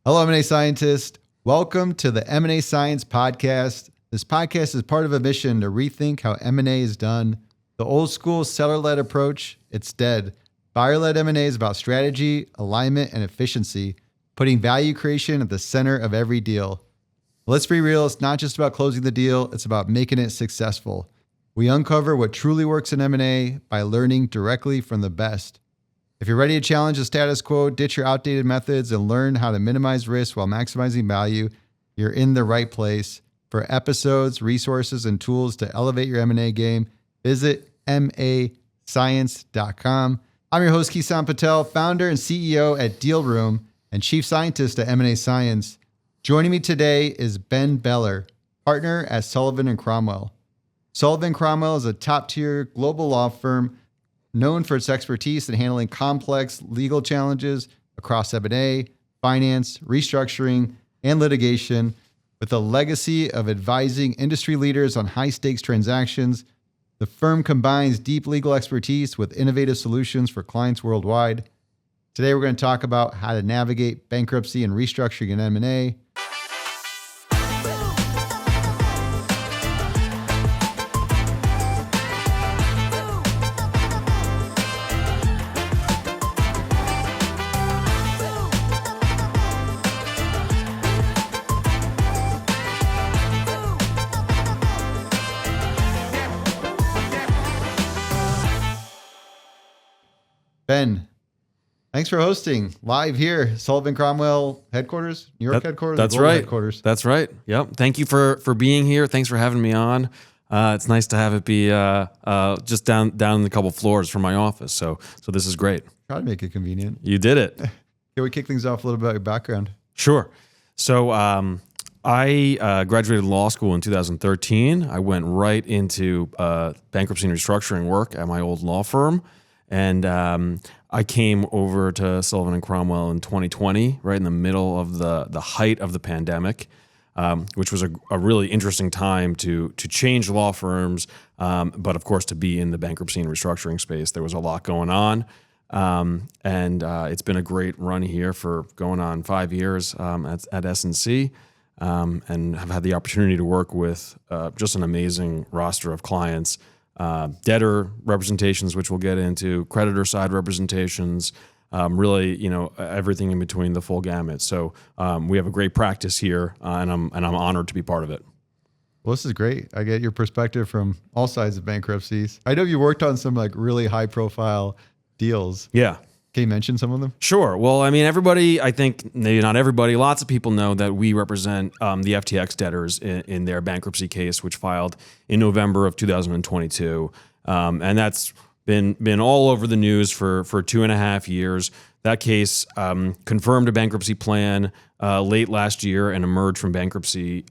Hello, M&A scientist. Welcome to the M&A Science Podcast. This podcast is part of a mission to rethink how M&A is done. The old school seller-led approach, it's dead. Buyer-led M&A is about strategy, alignment, and efficiency, putting value creation at the center of every deal. Let's be real, it's not just about closing the deal, it's about making it successful. We uncover what truly works in M&A by learning directly from the best. If you're ready to challenge the status quo, ditch your outdated methods, and learn how to minimize risk while maximizing value, you're in the right place. For episodes, resources, and tools to elevate your M&A game, visit mascience.com. I'm your host, Kisan Patel, founder and CEO at Deal Room and chief scientist at M&A Science. Joining me today is Ben Beller, partner at Sullivan and Cromwell. Sullivan Cromwell is a top-tier global law firm known for its expertise in handling complex legal challenges across M&A, finance, restructuring, and litigation, with a legacy of advising industry leaders on high-stakes transactions. The firm combines deep legal expertise with innovative solutions for clients worldwide. Today, we're going to talk about how to navigate bankruptcy and restructuring in M&A. Ben, thanks for hosting live here, Sullivan Cromwell headquarters, New York headquarters. That's right. Headquarters. That's right. Yep. Thank you for being here. Thanks for having me on. It's nice to have it be just down a couple floors from my office. So this is great. Try to make it convenient. You did it. Can we kick things off a little bit about your background? Sure. So I graduated law school in 2013. I went right into bankruptcy and restructuring work at my old law firm. And I came over to Sullivan and Cromwell in 2020, right in the middle of the height of the pandemic, which was a really interesting time to change law firms, but of course to be in the bankruptcy and restructuring space. There was a lot going on, and it's been a great run here for going on 5 years at S&C, and have had the opportunity to work with just an amazing roster of clients. Debtor representations, which we'll get into, creditor side representations, really, everything in between, the full gamut. So we have a great practice here, and I'm honored to be part of it. Well, this is great. I get your perspective from all sides of bankruptcies. I know you worked on some really high profile deals. Yeah. Can you mention some of them? Sure. Well, I mean, everybody, I think maybe not everybody, lots of people know that we represent the FTX debtors in their bankruptcy case, which filed in November of 2022. And that's been all over the news for 2.5 years. That case confirmed a bankruptcy plan late last year and emerged from bankruptcy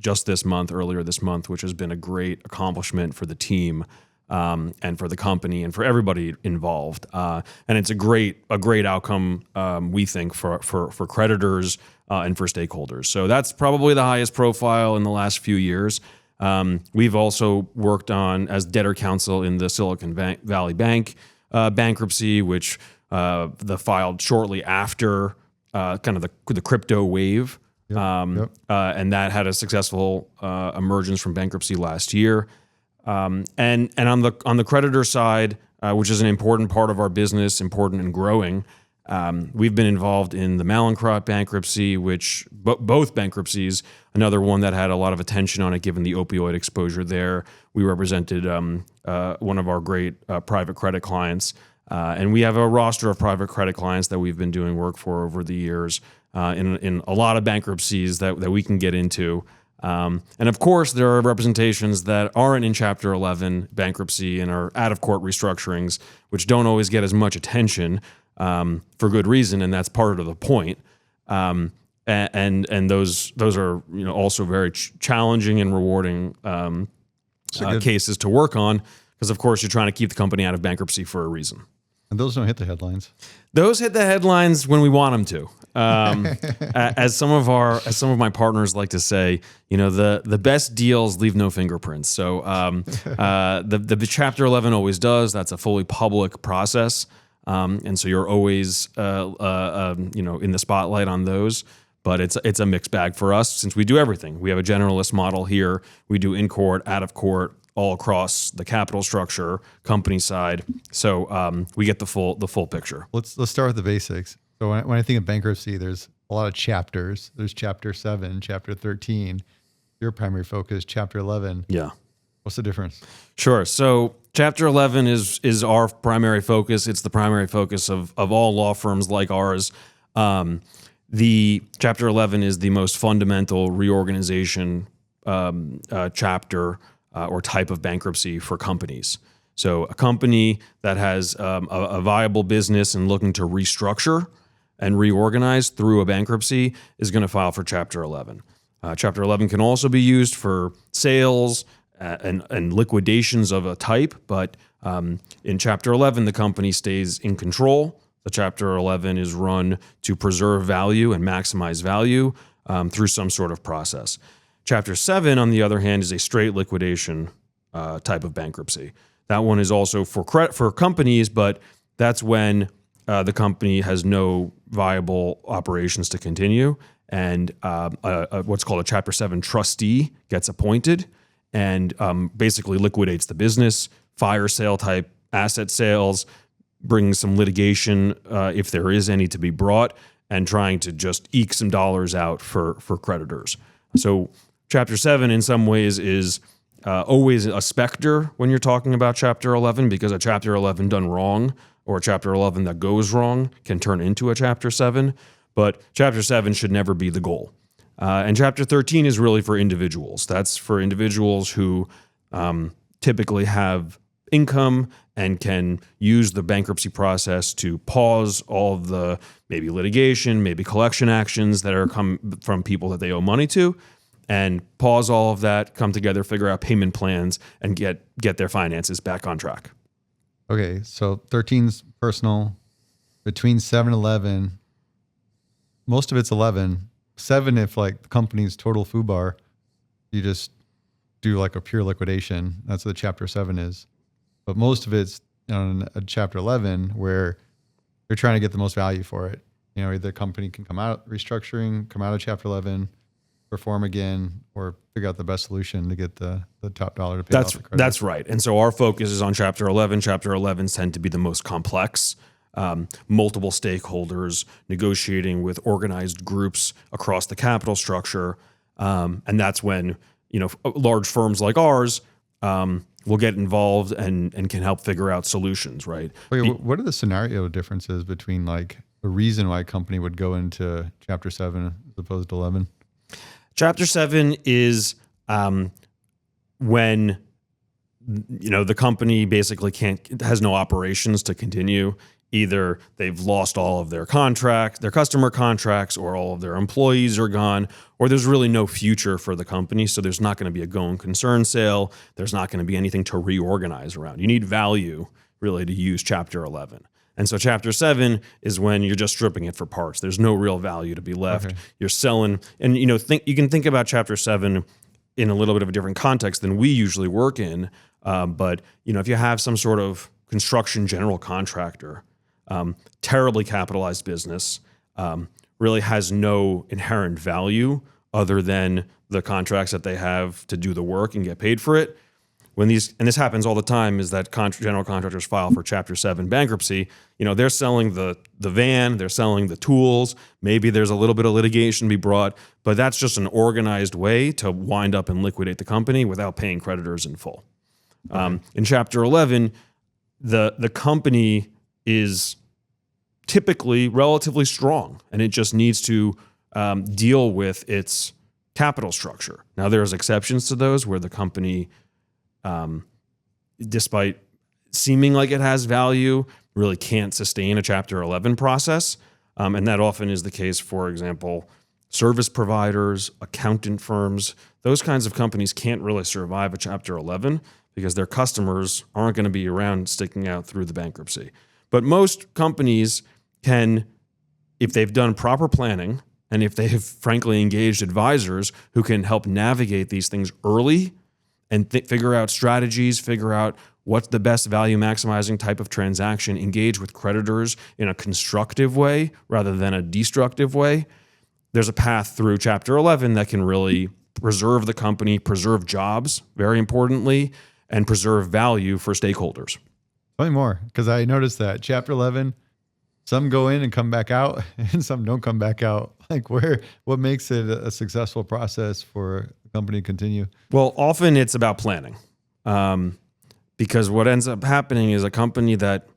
just earlier this month, which has been a great accomplishment for the team. And for the company and for everybody involved, and it's a great outcome, we think, for creditors and for stakeholders. So that's probably the highest profile in the last few years. We've also worked on as debtor counsel in the Silicon Valley Bank bankruptcy, which filed shortly after kind of the crypto wave, and that had a successful emergence from bankruptcy last year. And on the creditor side, which is an important part of our business, important and growing, we've been involved in the Mallinckrodt bankruptcy, which both bankruptcies, another one that had a lot of attention on it given the opioid exposure there. We represented one of our great private credit clients, and we have a roster of private credit clients that we've been doing work for over the years in a lot of bankruptcies that we can get into. And of course, there are representations that aren't in Chapter 11 bankruptcy and are out-of-court restructurings, which don't always get as much attention for good reason, and that's part of the point. And those are also very challenging and rewarding cases to work on, because of course you're trying to keep the company out of bankruptcy for a reason. And those don't hit the headlines. Those hit the headlines when we want them to. As some of my partners like to say, the best deals leave no fingerprints. So the Chapter 11 always does. That's a fully public process, and so you're always in the spotlight on those. but it's a mixed bag for us since we do everything. We have a generalist model here. We do in court, out of court, all across the capital structure, company side. So we get the full picture. Let's start with the basics. So when I think of bankruptcy, there's a lot of chapters. There's chapter 7, chapter 13. Your primary focus, chapter 11. Yeah. What's the difference? Sure. So chapter 11 is our primary focus. It's the primary focus of all law firms like ours. The chapter 11 is the most fundamental reorganization chapter or type of bankruptcy for companies. So a company that has a viable business and looking to restructure and reorganize through a bankruptcy is going to file for chapter 11. Chapter 11 can also be used for sales and liquidations of a type, but in chapter 11, the company stays in control. The chapter 11 is run to preserve value and maximize value through some sort of process. Chapter 7, on the other hand, is a straight liquidation type of bankruptcy. That one is also for companies, but that's when the company has no viable operations to continue, and what's called a Chapter 7 trustee gets appointed and basically liquidates the business, fire sale type asset sales, brings some litigation if there is any to be brought, and trying to just eke some dollars out for creditors. So Chapter 7 in some ways is always a specter when you're talking about Chapter 11, because a Chapter 11 done wrong or a Chapter 11 that goes wrong can turn into a Chapter 7. But Chapter 7 should never be the goal. And Chapter 13 is really for individuals. That's for individuals who typically have income and can use the bankruptcy process to pause all of the maybe litigation, maybe collection actions that are come from people that they owe money to, and pause all of that, come together, figure out payment plans, and get their finances back on track. Okay, so 13's personal. Between 7 and 11, most of it's 11. 7, if like the company's total FUBAR, you just do like a pure liquidation. That's what Chapter 7 is. But most of it's on a Chapter 11 where you're trying to get the most value for it. You know, either the company can come out restructuring, come out of Chapter 11, perform again, or figure out the best solution to get the top dollar to pay off the credit. That's right. And so our focus is on Chapter 11. Chapter 11s tend to be the most complex. Multiple stakeholders negotiating with organized groups across the capital structure. And that's when, large firms like ours will get involved and can help figure out solutions, right? Wait, what are the scenario differences between like a reason why a company would go into Chapter 7 as opposed to 11? Chapter 7 is when the company basically has no operations to continue. Either they've lost all of their customer contracts, or all of their employees are gone, or there's really no future for the company. So there's not going to be a going concern sale. There's not going to be anything to reorganize around. You need value really to use Chapter 11. And so Chapter 7 is when you're just stripping it for parts. There's no real value to be left. Okay. You're selling, and you can think about Chapter 7 in a little bit of a different context than we usually work in. But if you have some sort of construction general contractor, terribly capitalized business, really has no inherent value other than the contracts that they have to do the work and get paid for it. And this happens all the time, is that general contractors file for Chapter 7 bankruptcy. They're selling the van, they're selling the tools. Maybe there's a little bit of litigation to be brought, but that's just an organized way to wind up and liquidate the company without paying creditors in full. Okay. In Chapter 11, the company is typically relatively strong, and it just needs to deal with its capital structure. Now, there's exceptions to those where the company, despite seeming like it has value, really can't sustain a Chapter 11 process. And that often is the case, for example, service providers, accountant firms. Those kinds of companies can't really survive a Chapter 11 because their customers aren't going to be around sticking out through the bankruptcy. But most companies can, if they've done proper planning and if they have frankly engaged advisors who can help navigate these things early and figure out strategies, figure out what's the best value maximizing type of transaction, engage with creditors in a constructive way rather than a destructive way, there's a path through Chapter 11 that can really preserve the company, preserve jobs, very importantly, and preserve value for stakeholders. Tell me more, because I noticed that Chapter 11, some go in and come back out, and some don't come back out. Like, what makes it a successful process for a company to continue? Well, often it's about planning, because what ends up happening is a company that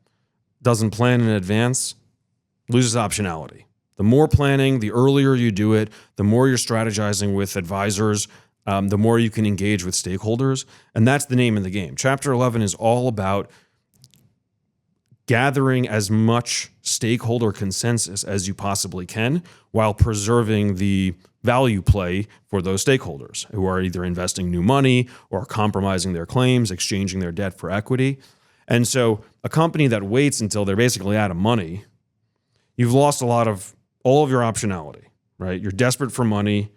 doesn't plan in advance loses optionality. The more planning, the earlier you do it, the more you're strategizing with advisors, the more you can engage with stakeholders. And that's the name of the game. Chapter 11 is all about gathering as much stakeholder consensus as you possibly can while preserving the value play for those stakeholders who are either investing new money or compromising their claims, exchanging their debt for equity. And so a company that waits until they're basically out of money, you've lost all of your optionality, right? You're desperate for money.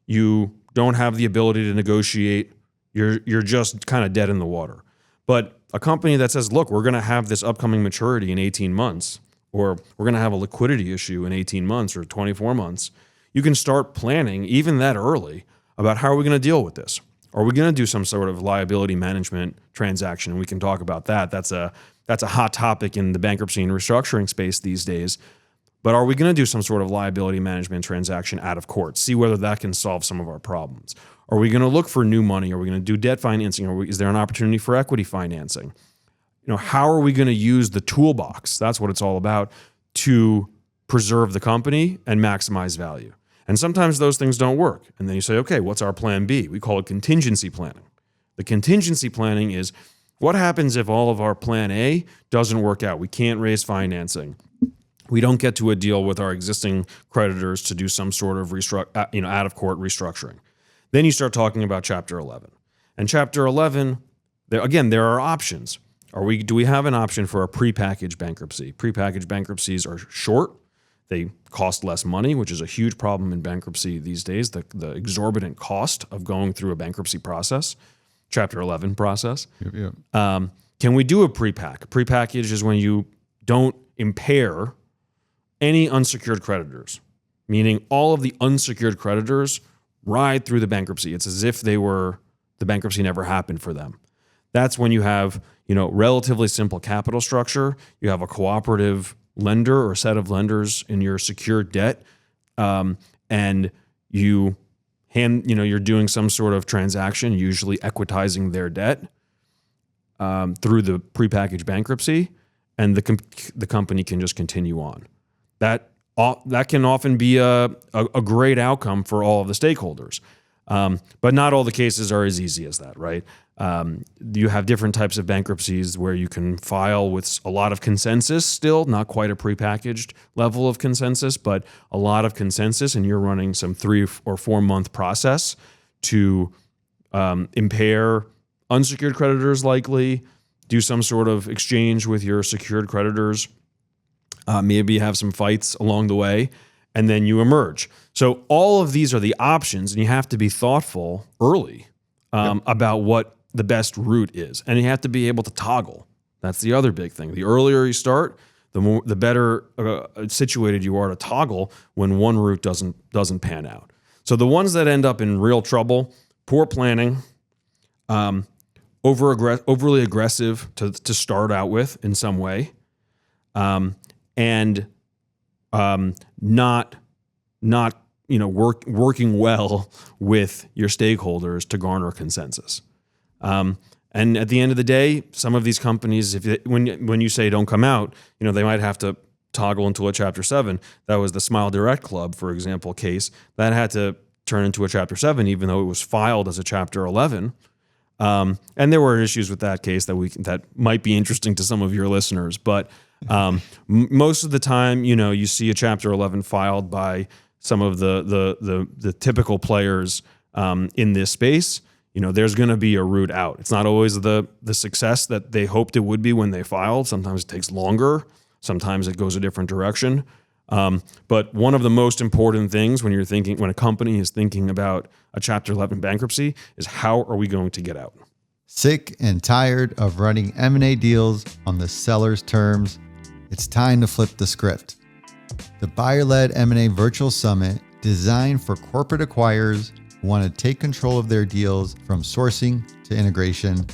You don't have the ability to negotiate. You're just kind of dead in the water. But a company that says, look, we're going to have this upcoming maturity in 18 months, or we're going to have a liquidity issue in 18 months or 24 months, you can start planning even that early about how are we going to deal with this? Are we going to do some sort of liability management transaction? And we can talk about that. That's a hot topic in the bankruptcy and restructuring space these days. But are we going to do some sort of liability management transaction out of court? See whether that can solve some of our problems. Are we going to look for new money? Are we going to do debt financing? Is there an opportunity for equity financing? How are we going to use the toolbox? That's what it's all about, to preserve the company and maximize value. And sometimes those things don't work. And then you say, okay, what's our plan B? We call it contingency planning. The contingency planning is what happens if all of our plan A doesn't work out? We can't raise financing. We don't get to a deal with our existing creditors to do some sort of out-of-court restructuring. Then you start talking about Chapter 11. And Chapter 11, there are options. Do we have an option for a prepackaged bankruptcy? Prepackaged bankruptcies are short. They cost less money, which is a huge problem in bankruptcy these days, the exorbitant cost of going through a bankruptcy process, Chapter 11 process. Yep. Can we do a prepack? Prepackaged is when you don't impair any unsecured creditors, meaning all of the unsecured creditors ride through the bankruptcy. It's as if the bankruptcy never happened for them. That's when you have, relatively simple capital structure. You have a cooperative lender or set of lenders in your secured debt, and you're doing some sort of transaction, usually equitizing their debt through the prepackaged bankruptcy, and the company can just continue on. That can often be a great outcome for all of the stakeholders. But not all the cases are as easy as that, right? You have different types of bankruptcies where you can file with a lot of consensus still, not quite a prepackaged level of consensus, but a lot of consensus, and you're running some 3 or 4 month process to impair unsecured creditors likely, do some sort of exchange with your secured creditors, maybe have some fights along the way, and then you emerge. So all of these are the options, and you have to be thoughtful early about what the best route is. And you have to be able to toggle. That's the other big thing. The earlier you start, the better situated you are to toggle when one route doesn't pan out. So the ones that end up in real trouble, poor planning, overly aggressive to start out with in some way, and not working well with your stakeholders to garner consensus. And at the end of the day, some of these companies, when you say don't come out, they might have to toggle into a Chapter 7. That was the Smile Direct Club, for example, case that had to turn into a Chapter 7, even though it was filed as a Chapter 11. And there were issues with that case that might be interesting to some of your listeners, but most of the time, you see a Chapter 11 filed by some of the typical players in this space. There's going to be a route out. It's not always the success that they hoped it would be when they filed. Sometimes it takes longer. Sometimes it goes a different direction. But one of the most important things when a company is thinking about a Chapter 11 bankruptcy is how are we going to get out? Sick and tired of running M&A deals on the seller's terms? It's time to flip the script. The Buyer-Led M&A Virtual Summit designed for corporate acquirers who want to take control of their deals from sourcing to integration.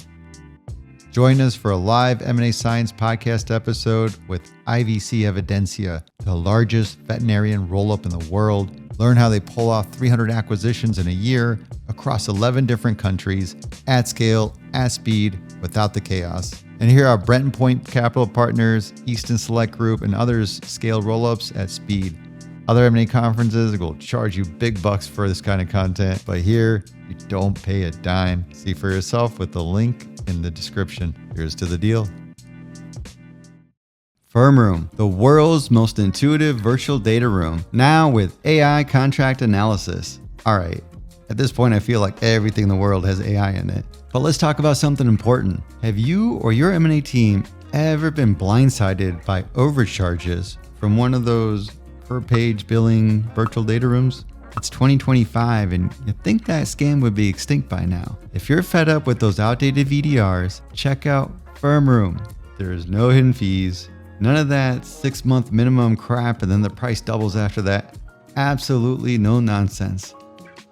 Join us for a live M&A Science podcast episode with IVC Evidencia, the largest veterinarian roll-up in the world. Learn how they pull off 300 acquisitions in a year across 11 different countries at scale, at speed, without the chaos. And hear how Brenton Point Capital Partners, Easton Select Group, and others scale roll-ups at speed. Other M&A conferences will charge you big bucks for this kind of content, but here you don't pay a dime. See for yourself with the link in the description. Here's to the deal. Firm Room, the world's most intuitive virtual data room, now with AI contract analysis. All right, at this point, I feel like everything in the world has AI in it. But let's talk about something important. Have you or your M&A team ever been blindsided by overcharges from one of those per page billing virtual data rooms? It's 2025 and you'd think that scam would be extinct by now. If you're fed up with those outdated VDRs, check out Firm Room. There's no hidden fees, none of that 6-month minimum crap and then the price doubles after that. Absolutely no nonsense.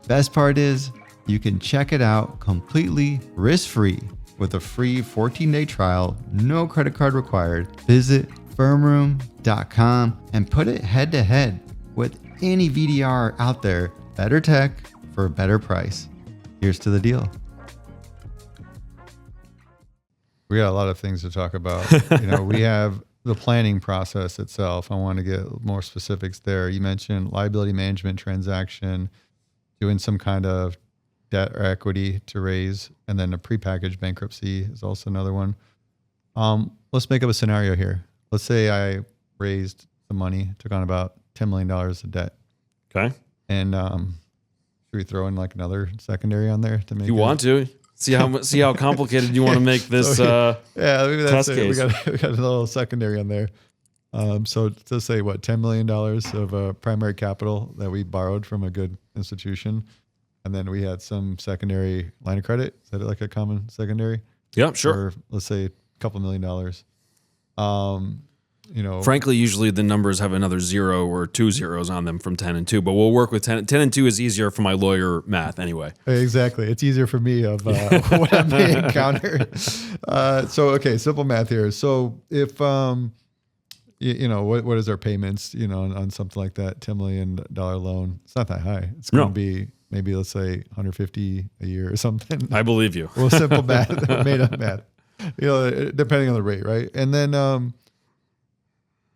Best part is you can check it out completely risk-free with a free 14-day trial, no credit card required. Visit firmroom.com and put it head-to-head with any VDR out there. Better tech for a better price. Here's to the deal. We got a lot of things to talk about. We have the planning process itself. I want to get more specifics there. You mentioned liability management transaction, doing some kind of debt or equity to raise, and then a prepackaged bankruptcy is also another one. Let's make up a scenario here. Let's say I raised some money, took on about $10 million of debt. Okay. And should we throw in like another secondary on there to make you want to see how complicated you want to make this yeah, maybe that's test it. case. We got a little secondary on there. So to say what, $10 million of primary capital that we borrowed from a good institution. And then we had some secondary line of credit. Is that like a common secondary? Yeah, sure. Or let's say a couple $1 million. Frankly, usually the numbers have another 0 or 2 zeros on them from 10 and 2, but we'll work with 10. 10 and 2 is easier for my lawyer math anyway. Exactly. It's easier for me of what I may encounter. Okay, simple math here. So if, what is our payments, on something like that, $10 million loan? It's not that high. It's going to be maybe, let's say, $150 a year or something. I believe you. Well, simple math, made up math, depending on the rate, right? And then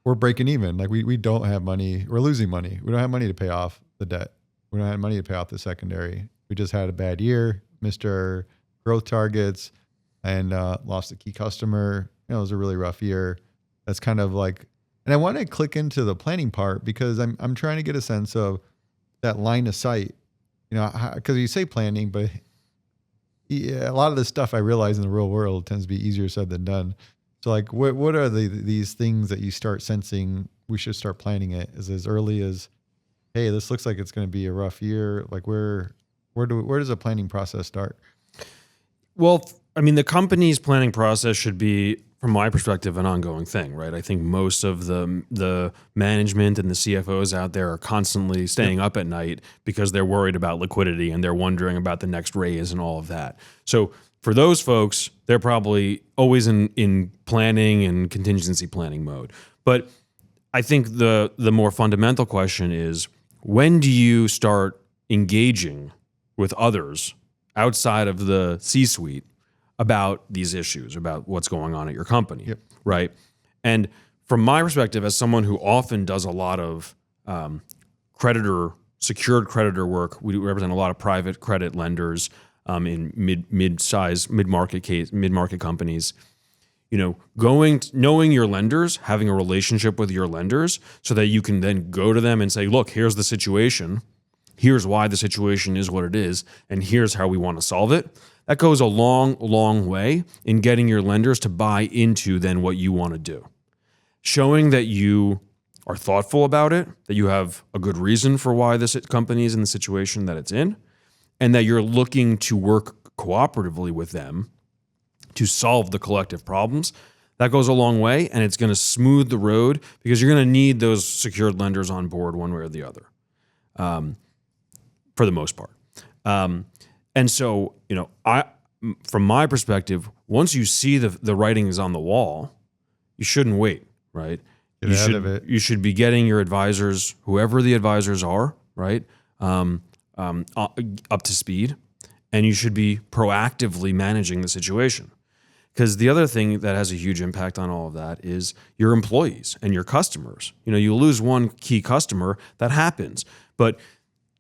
we're breaking even. Like we don't have money. We're losing money. We don't have money to pay off the debt. We don't have money to pay off the secondary. We just had a bad year, missed our growth targets, and lost a key customer. It was a really rough year. That's kind of like, and I want to click into the planning part because I'm trying to get a sense of that line of sight. Because you say planning, but a lot of this stuff I realize in the real world tends to be easier said than done. So like, what are these things that you start sensing we should start planning it? Is as early as, hey, this looks like it's going to be a rough year. Like where does the planning process start? Well, I mean, the company's planning process should be, from my perspective, an ongoing thing, right? I think most of the management and the CFOs out there are constantly staying up at night because they're worried about liquidity and they're wondering about the next raise and all of that. So for those folks, they're probably always in planning and contingency planning mode. But I think the more fundamental question is, when do you start engaging with others outside of the C-suite about these issues, about what's going on at your company, right? And from my perspective, as someone who often does a lot of secured creditor work, we represent a lot of private credit lenders in mid-market companies. Knowing your lenders, having a relationship with your lenders so that you can then go to them and say, look, here's the situation. Here's why the situation is what it is. And here's how we want to solve it. That goes a long, long way in getting your lenders to buy into then what you want to do. Showing that you are thoughtful about it, that you have a good reason for why this company is in the situation that it's in, and that you're looking to work cooperatively with them to solve the collective problems. That goes a long way, and it's going to smooth the road because you're going to need those secured lenders on board one way or the other. for the most part. And so, from my perspective, once you see the writing is on the wall, you shouldn't wait, right? Get ahead of it. You should be getting your advisors, whoever the advisors are, right, up to speed, and you should be proactively managing the situation. Because the other thing that has a huge impact on all of that is your employees and your customers. You lose one key customer, that happens, but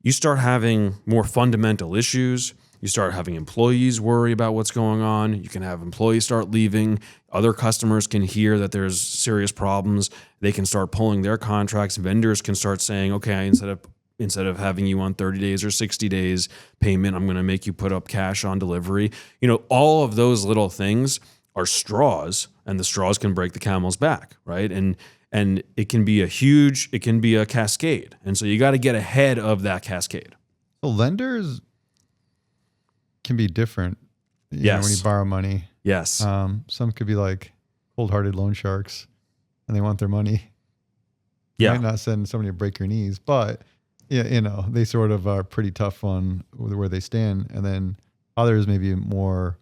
you start having more fundamental issues. You start having employees worry about what's going on. You can have employees start leaving. Other customers can hear that there's serious problems. They can start pulling their contracts. Vendors can start saying, okay, instead of having you on 30 days or 60 days payment, I'm going to make you put up cash on delivery. All of those little things are straws, and the straws can break the camel's back, right? And it can be a cascade. And so you got to get ahead of that cascade. So lenders can be different. Yes. When you borrow money. Yes. Some could be like cold-hearted loan sharks, and they want their money. Yeah. Might not send somebody to break your knees, but they sort of are pretty tough on where they stand. And then others may be more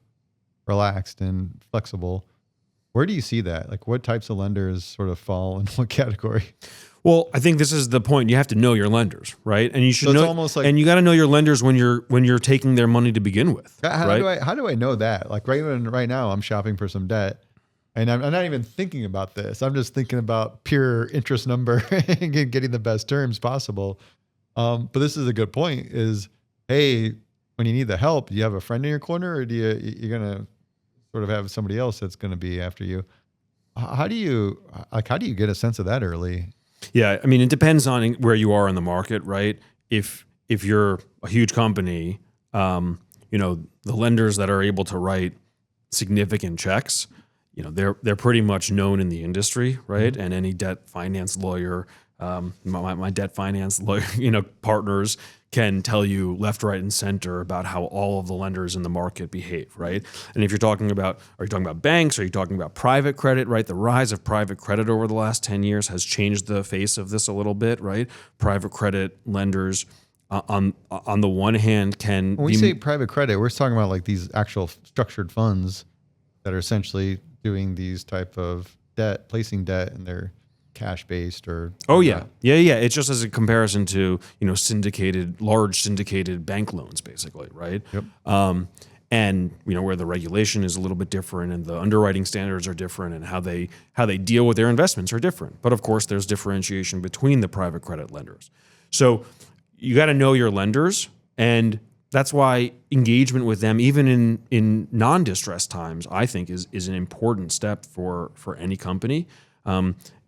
relaxed and flexible. Where do you see that? Like, what types of lenders sort of fall in what category? Well, I think this is the point. You have to know your lenders, right? And you should know. Almost like, and you got to know your lenders when you're taking their money to begin with. How do I know that? Like right now, I'm shopping for some debt, and I'm not even thinking about this. I'm just thinking about pure interest number and getting the best terms possible. But this is a good point. Is, hey, when you need the help, do you have a friend in your corner, or you're gonna sort of have somebody else that's going to be after you? How do you get a sense of that early? Yeah, I mean, it depends on where you are in the market, right? If you're a huge company, the lenders that are able to write significant checks, they're pretty much known in the industry, right? Mm-hmm. And any debt finance lawyer, my debt finance lawyer, partners can tell you left, right, and center about how all of the lenders in the market behave, right? And if are you talking about banks? Are you talking about private credit, right? The rise of private credit over the last 10 years has changed the face of this a little bit, right? Private credit lenders, on the one hand, can... When we say private credit, we're talking about like these actual structured funds that are essentially doing these type of debt, placing debt, and they're cash-based or... Oh, yeah. Yeah. It's just as a comparison to, large syndicated bank loans, basically, right? Yep. And, where the regulation is a little bit different and the underwriting standards are different and how they deal with their investments are different. But, of course, there's differentiation between the private credit lenders. So you got to know your lenders, and that's why engagement with them, even in non-distressed times, I think is an important step for any company.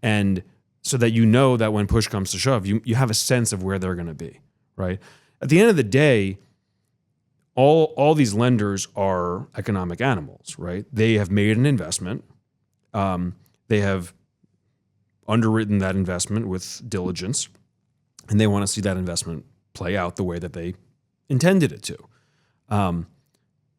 And so that that when push comes to shove, you have a sense of where they're going to be, right? At the end of the day, all these lenders are economic animals, right? They have made an investment. They have underwritten that investment with diligence, and they want to see that investment play out the way that they intended it to.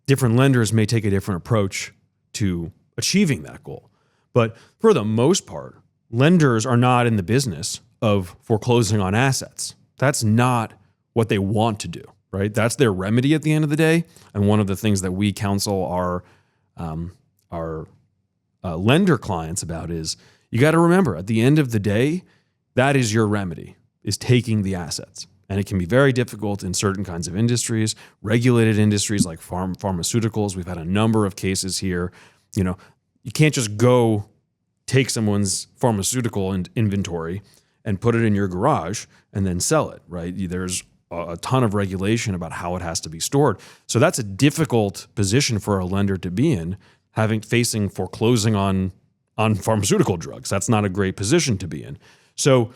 Different lenders may take a different approach to achieving that goal. But for the most part, lenders are not in the business of foreclosing on assets. That's not what they want to do, right? That's their remedy at the end of the day. And one of the things that we counsel our lender clients about is you got to remember at the end of the day, that is your remedy, is taking the assets. And it can be very difficult in certain kinds of industries, regulated industries like pharmaceuticals. We've had a number of cases here. You can't just go take someone's pharmaceutical inventory and put it in your garage and then sell it, right? There's a ton of regulation about how it has to be stored. So that's a difficult position for a lender to be in, facing foreclosing on pharmaceutical drugs. That's not a great position to be in. So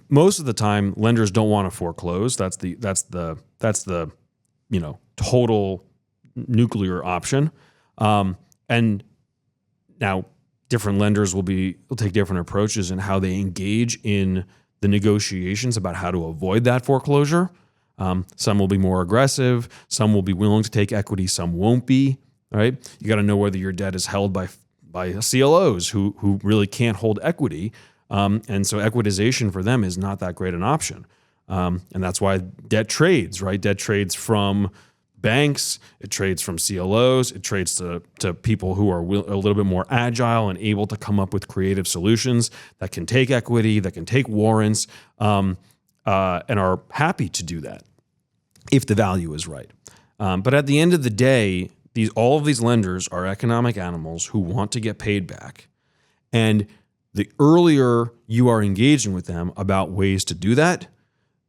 most of the time, lenders don't want to foreclose. That's the total nuclear option. And now different lenders will take different approaches in how they engage in the negotiations about how to avoid that foreclosure. Some will be more aggressive. Some will be willing to take equity. Some won't be. Right? You got to know whether your debt is held by CLOs who really can't hold equity. And so equitization for them is not that great an option. And that's why debt trades, right? Debt trades from banks, it trades from CLOs, it trades to people who are a little bit more agile and able to come up with creative solutions that can take equity, that can take warrants, and are happy to do that if the value is right. But at the end of the day, all of these lenders are economic animals who want to get paid back. And the earlier you are engaging with them about ways to do that,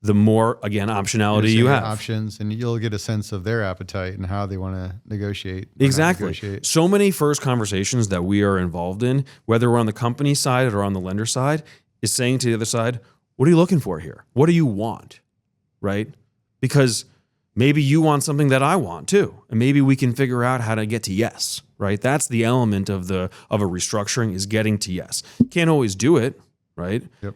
the more, again, optionality you have. Options, and you'll get a sense of their appetite and how they want to negotiate. Exactly. So many first conversations that we are involved in, whether we're on the company side or on the lender side, is saying to the other side, what are you looking for here? What do you want? Right? Because maybe you want something that I want too. And maybe we can figure out how to get to yes, right? That's the element of a restructuring, is getting to yes. Can't always do it, right? Yep.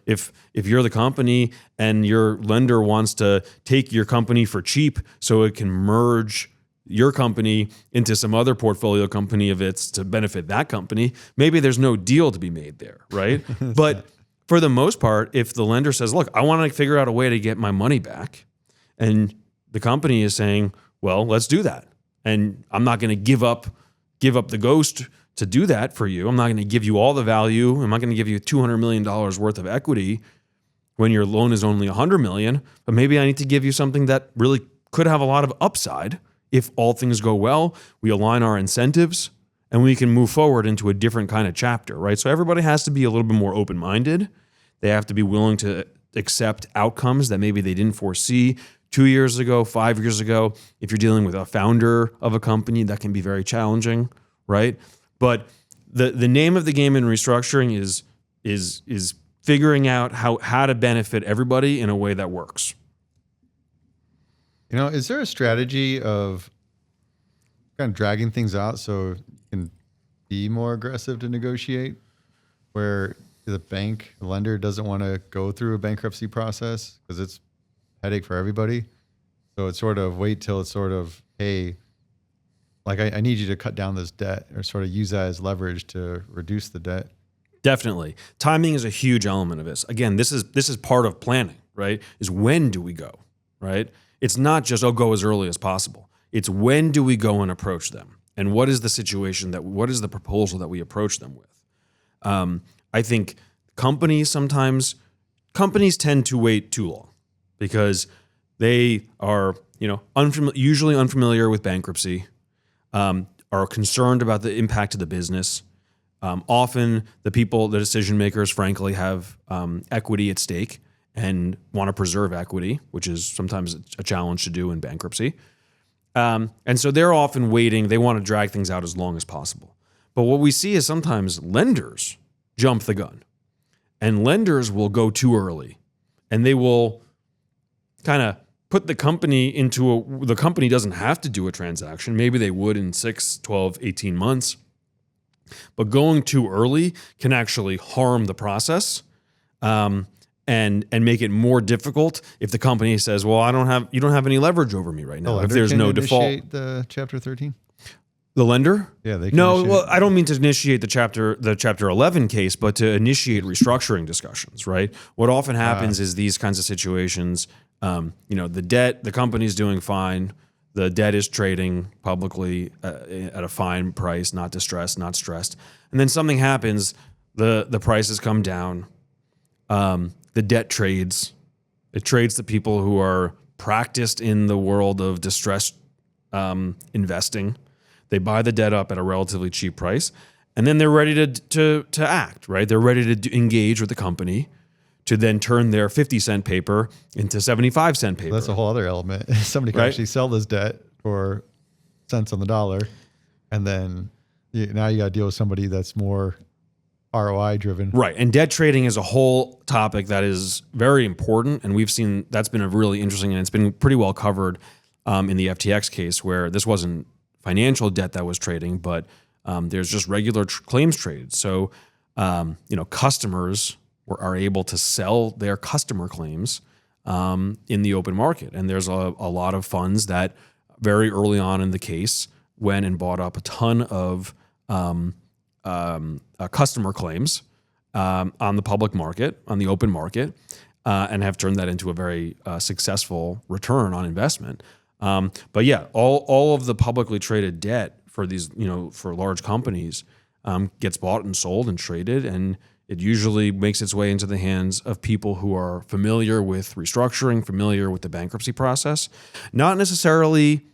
If you're the company and your lender wants to take your company for cheap so it can merge your company into some other portfolio company of its to benefit that company, maybe there's no deal to be made there, right? But for the most part, if the lender says, look, I want to figure out a way to get my money back, and the company is saying, well, let's do that. And I'm not going to give up the ghost to do that for you. I'm not going to give you all the value. I'm not going to give you $200 million worth of equity when your loan is only $100 million. But maybe I need to give you something that really could have a lot of upside. If all things go well, we align our incentives and we can move forward into a different kind of chapter, right? So everybody has to be a little bit more open-minded. They have to be willing to accept outcomes that maybe they didn't foresee 2 years ago, 5 years ago. If you're dealing with a founder of a company, that can be very challenging, right? But the name of the game in restructuring is figuring out how to benefit everybody in a way that works. You know, is there a strategy of kind of dragging things out so you can be more aggressive to negotiate, where the lender doesn't want to go through a bankruptcy process because it's a headache for everybody? So it's sort of wait till it's sort of, hey, like I need you to cut down this debt, or sort of use that as leverage to reduce the debt. Definitely. Timing is a huge element of this. Again, this is part of planning, right? Is when do we go, right? It's not just, go as early as possible. It's when do we go and approach them? And what is the situation what is the proposal that we approach them with? I think companies tend to wait too long because they are, usually unfamiliar with bankruptcy, are concerned about the impact to the business. Often the decision makers, frankly, have equity at stake and want to preserve equity, which is sometimes a challenge to do in bankruptcy. And so they're often waiting. They want to drag things out as long as possible. But what we see is sometimes lenders jump the gun, and lenders will go too early, and they will kind of put the company the company doesn't have to do a transaction. Maybe they would in 6, 12, 18 months. But going too early can actually harm the process and make it more difficult if the company says, well, you don't have any leverage over me right now. If there's no default. Initiate the Chapter 13? The lender? Yeah, they can No, initiate. well, I don't mean to initiate the Chapter 11 case, but to initiate restructuring discussions, right? What often happens is these kinds of situations, the company's doing fine, the debt is trading publicly at a fine price, not distressed, not stressed, and then something happens, the prices come down, the debt trades. It trades to people who are practiced in the world of distressed investing. They buy the debt up at a relatively cheap price, and then they're ready to act, right? They're ready to engage with the company to then turn their 50-cent paper into 75-cent paper. That's a whole other element. Somebody can actually sell this debt for cents on the dollar, and then now you got to deal with somebody that's more ROI driven. Right. And debt trading is a whole topic that is very important, and we've seen that's been a really interesting, and it's been pretty well covered in the FTX case, where this wasn't financial debt that was trading, but there's just regular claims trades. So, customers are able to sell their customer claims in the open market. And there's a lot of funds that very early on in the case went and bought up a ton of customer claims on the public market, on the open market. and have turned that into a very successful return on investment. But yeah, all of the publicly traded debt for these, for large companies gets bought and sold and traded, and it usually makes its way into the hands of people who are familiar with restructuring, familiar with the bankruptcy process, not necessarily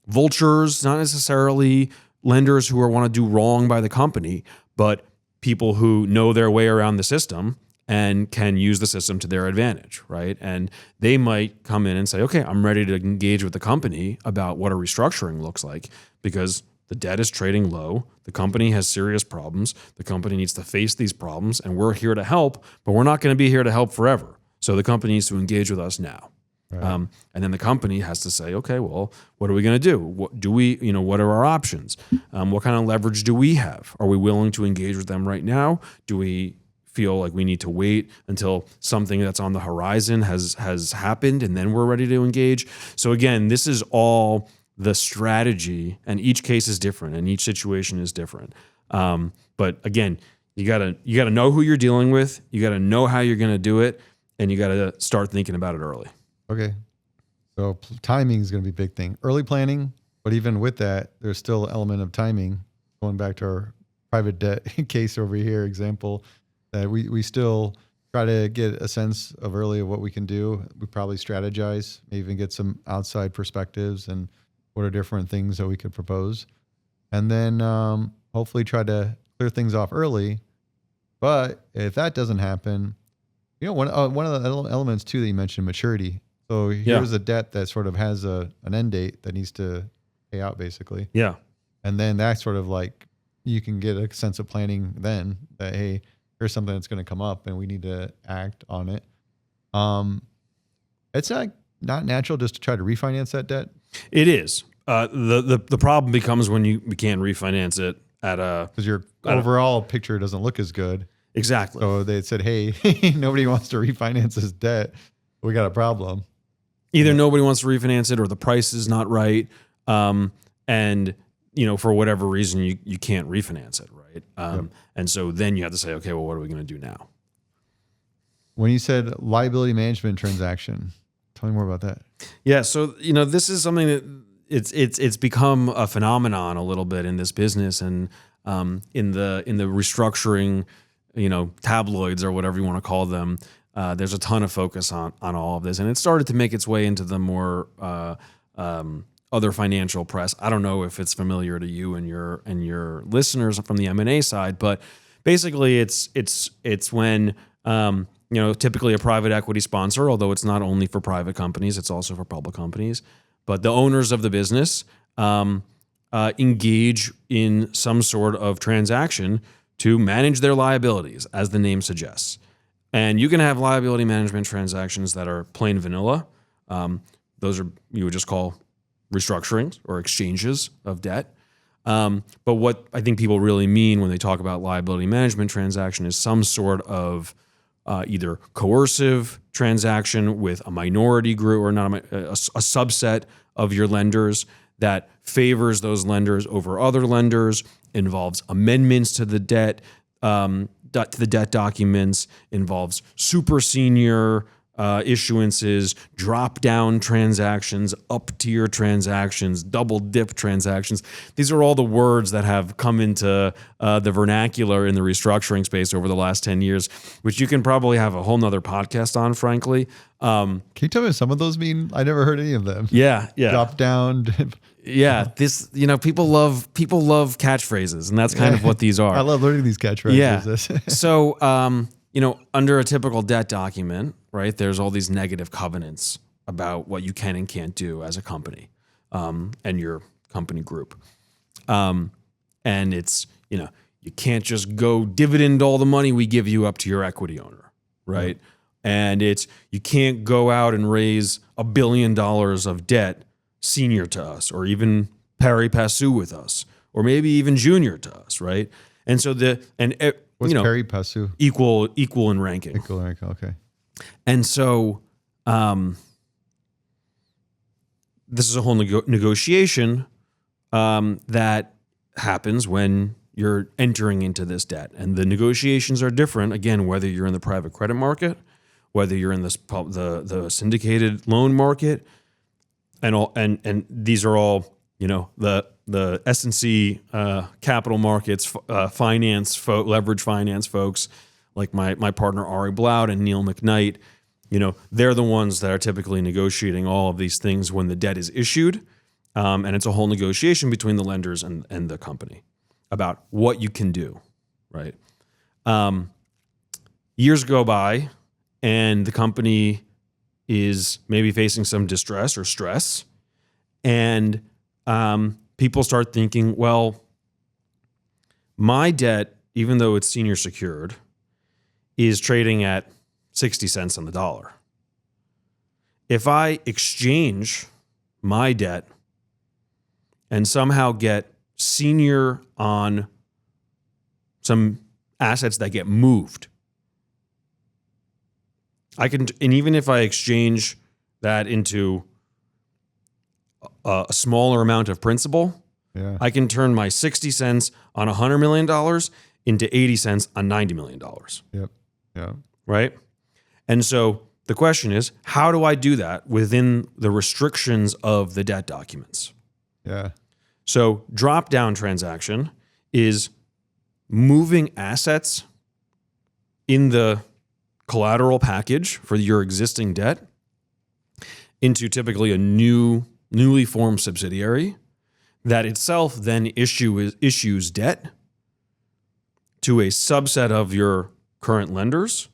vultures, not necessarily lenders who want to do wrong by the company, but people who know their way around the system and can use the system to their advantage, right? And they might come in and say, okay, I'm ready to engage with the company about what a restructuring looks like because the debt is trading low. The company has serious problems. The company needs to face these problems, and we're here to help, but we're not going to be here to help forever. So the company needs to engage with us now. Right. And then the company has to say, okay, well, what are we going to do? What do we, what are our options? What kind of leverage do we have? Are we willing to engage with them right now? Do we feel like we need to wait until something that's on the horizon has happened and then we're ready to engage? So again, this is all the strategy, and each case is different and each situation is different. But again, you gotta know who you're dealing with. You gotta know how you're going to do it, and you gotta start thinking about it early. Okay. So timing is going to be a big thing. Early planning, but even with that, there's still an element of timing. Going back to our private debt case over here, example, that we still try to get a sense of early of what we can do. We probably strategize, maybe even get some outside perspectives and what are different things that we could propose. And then hopefully try to clear things off early. But if that doesn't happen, one of the elements too that you mentioned, maturity. So here's a debt that sort of has an end date that needs to pay out basically. Yeah. And then that's sort of like, you can get a sense of planning then that, hey, here's something that's going to come up and we need to act on it. It's not natural just to try to refinance that debt. It is. The problem becomes when you can't refinance it because your overall picture doesn't look as good. Exactly. So they said, hey, nobody wants to refinance this debt. We got a problem. Either nobody wants to refinance it or the price is not right. And for whatever reason, you can't refinance it, right? And so then you have to say, okay, well, what are we going to do now? When you said liability management transaction, tell me more about that. Yeah, so this is something that it's become a phenomenon a little bit in this business, and in the restructuring, tabloids or whatever you want to call them. There's a ton of focus on all of this, and it started to make its way into the more other financial press. I don't know if it's familiar to you and your listeners from the M&A side, but basically it's when typically a private equity sponsor, although it's not only for private companies, it's also for public companies, but the owners of the business engage in some sort of transaction to manage their liabilities, as the name suggests. And you can have liability management transactions that are plain vanilla. Those are, you would just call restructurings or exchanges of debt. But what I think people really mean when they talk about liability management transaction is some sort of either coercive transaction with a minority group or not a subset of your lenders that favors those lenders over other lenders, involves amendments to the debt documents, involves super senior issuances, drop-down transactions, up-tier transactions, double-dip transactions. These are all the words that have come into the vernacular in the restructuring space over the last 10 years, which you can probably have a whole nother podcast on, frankly. Can you tell me what some of those mean? I never heard any of them. Yeah. Drop-down. Yeah, people love catchphrases, and that's kind of what these are. I love learning these catchphrases. Yeah. So, under a typical debt document, right, there's all these negative covenants about what you can and can't do as a company, and your company group. And it's, you can't just go dividend all the money we give you up to your equity owner, right? Mm-hmm. And it's, you can't go out and raise $1 billion of debt senior to us, or even pari passu with us, or maybe even junior to us, right? And so what's pari passu? Equal in ranking. Equal in ranking, okay. And so this is a whole negotiation that happens when you're entering into this debt. And the negotiations are different, again, whether you're in the private credit market whether you're in the syndicated loan market, and these are all, the S&C capital markets, leverage finance folks like my partner Ari Bloud and Neil McKnight. They're the ones that are typically negotiating all of these things when the debt is issued, and it's a whole negotiation between the lenders and the company about what you can do, right? Years go by, and the company is maybe facing some distress or stress, and people start thinking, well, my debt, even though it's senior secured, is trading at 60 cents on the dollar. If I exchange my debt and somehow get senior on some assets that get moved, and even if I exchange that into a smaller amount of principal, I can turn my 60 cents on $100 million into 80 cents on $90 million. Yep. Yeah. Right? And so the question is, how do I do that within the restrictions of the debt documents? Yeah. So drop-down transaction is moving assets in the collateral package for your existing debt into typically a newly formed subsidiary that itself then issues debt to a subset of your current lenders,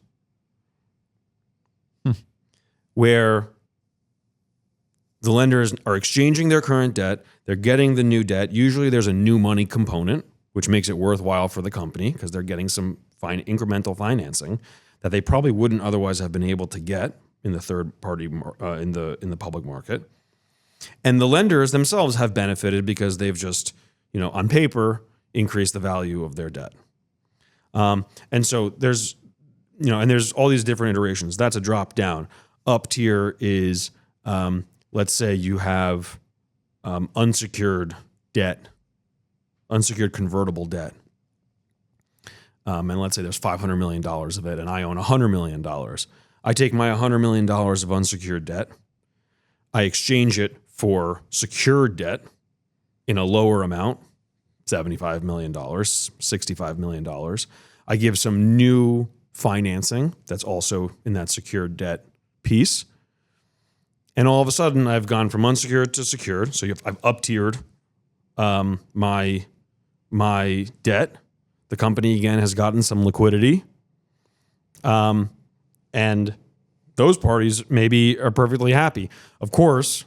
where the lenders are exchanging their current debt, they're getting the new debt. Usually there's a new money component, which makes it worthwhile for the company because they're getting some incremental financing that they probably wouldn't otherwise have been able to get in the third party in the public market. And the lenders themselves have benefited because they've just, on paper, increased the value of their debt. And so there's all these different iterations. That's a drop down. Up tier is, let's say you have unsecured convertible debt. And let's say there's $500 million of it and I own $100 million. I take my $100 million of unsecured debt. I exchange it for secured debt in a lower amount, $75 million, $65 million. I give some new financing that's also in that secured debt piece. And all of a sudden, I've gone from unsecured to secured. So I've up-tiered my debt. The company, again, has gotten some liquidity. And those parties maybe are perfectly happy. Of course,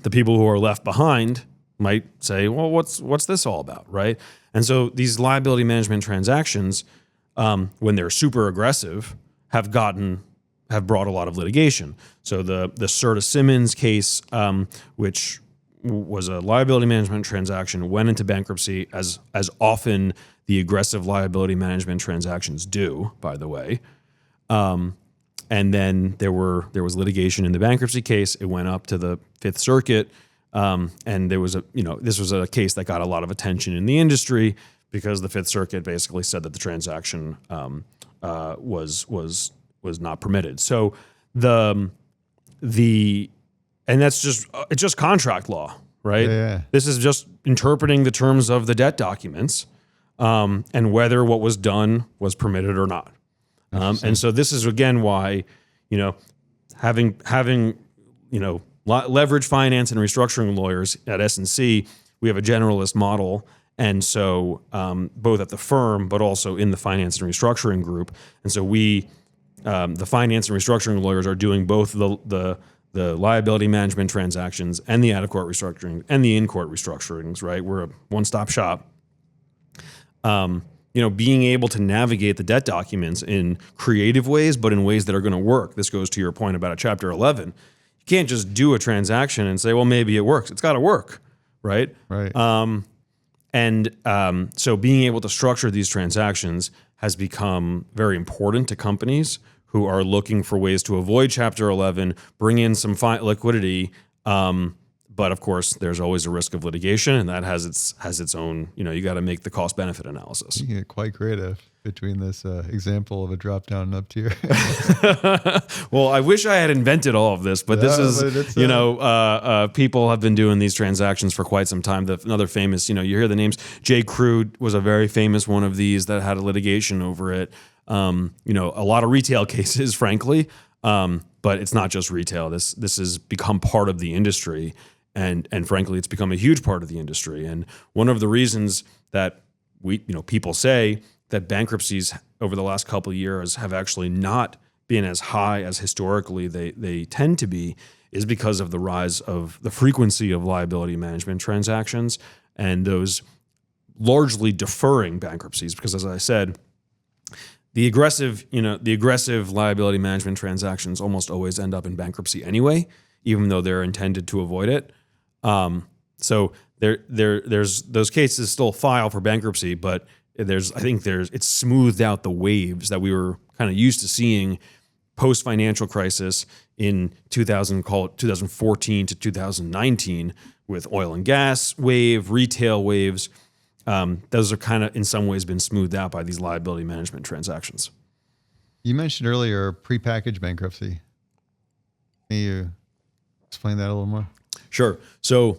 the people who are left behind might say, well, what's this all about, right? And so these liability management transactions, when they're super aggressive, have brought a lot of litigation. So the Serta Simmons case, which was a liability management transaction, went into bankruptcy, as often the aggressive liability management transactions do, by the way. And then there was litigation in the bankruptcy case. It went up to the Fifth Circuit, and there was this was a case that got a lot of attention in the industry because the Fifth Circuit basically said that the transaction was not permitted. So and that's it's just contract law, right? Yeah. This is just interpreting the terms of the debt documents, and whether what was done was permitted or not. And so this is again why, having leverage finance and restructuring lawyers at S&C, we have a generalist model. And so both at the firm, but also in the finance and restructuring group. And so the finance and restructuring lawyers are doing both the liability management transactions and the out-of-court restructuring and the in-court restructurings, right? We're a one-stop shop. Being able to navigate the debt documents in creative ways, but in ways that are going to work. This goes to your point about a Chapter 11. You can't just do a transaction and say, well, maybe it works. It's got to work, right? Right. So being able to structure these transactions has become very important to companies who are looking for ways to avoid Chapter 11, bring in some liquidity. But of course, there's always a risk of litigation, and that has its own. You got to make the cost benefit analysis. You get quite creative. between this example of a drop down and up tier. Well, I wish I had invented all of this, but this is, people have been doing these transactions for quite some time. Another famous, you hear the names. J. Crew was a very famous one of these that had a litigation over it. A lot of retail cases, frankly, but it's not just retail. This has become part of the industry, and frankly, it's become a huge part of the industry. And one of the reasons that people say that bankruptcies over the last couple of years have actually not been as high as historically they tend to be is because of the rise of the frequency of liability management transactions and those largely deferring bankruptcies. Because as I said, the aggressive liability management transactions almost always end up in bankruptcy anyway, even though they're intended to avoid it. So there's those cases still file for bankruptcy, but it's smoothed out the waves that we were kind of used to seeing post financial crisis in 2014 to 2019 with oil and gas wave, retail waves. Those are kind of in some ways been smoothed out by these liability management transactions. You mentioned earlier prepackaged bankruptcy. Can you explain that a little more? Sure. So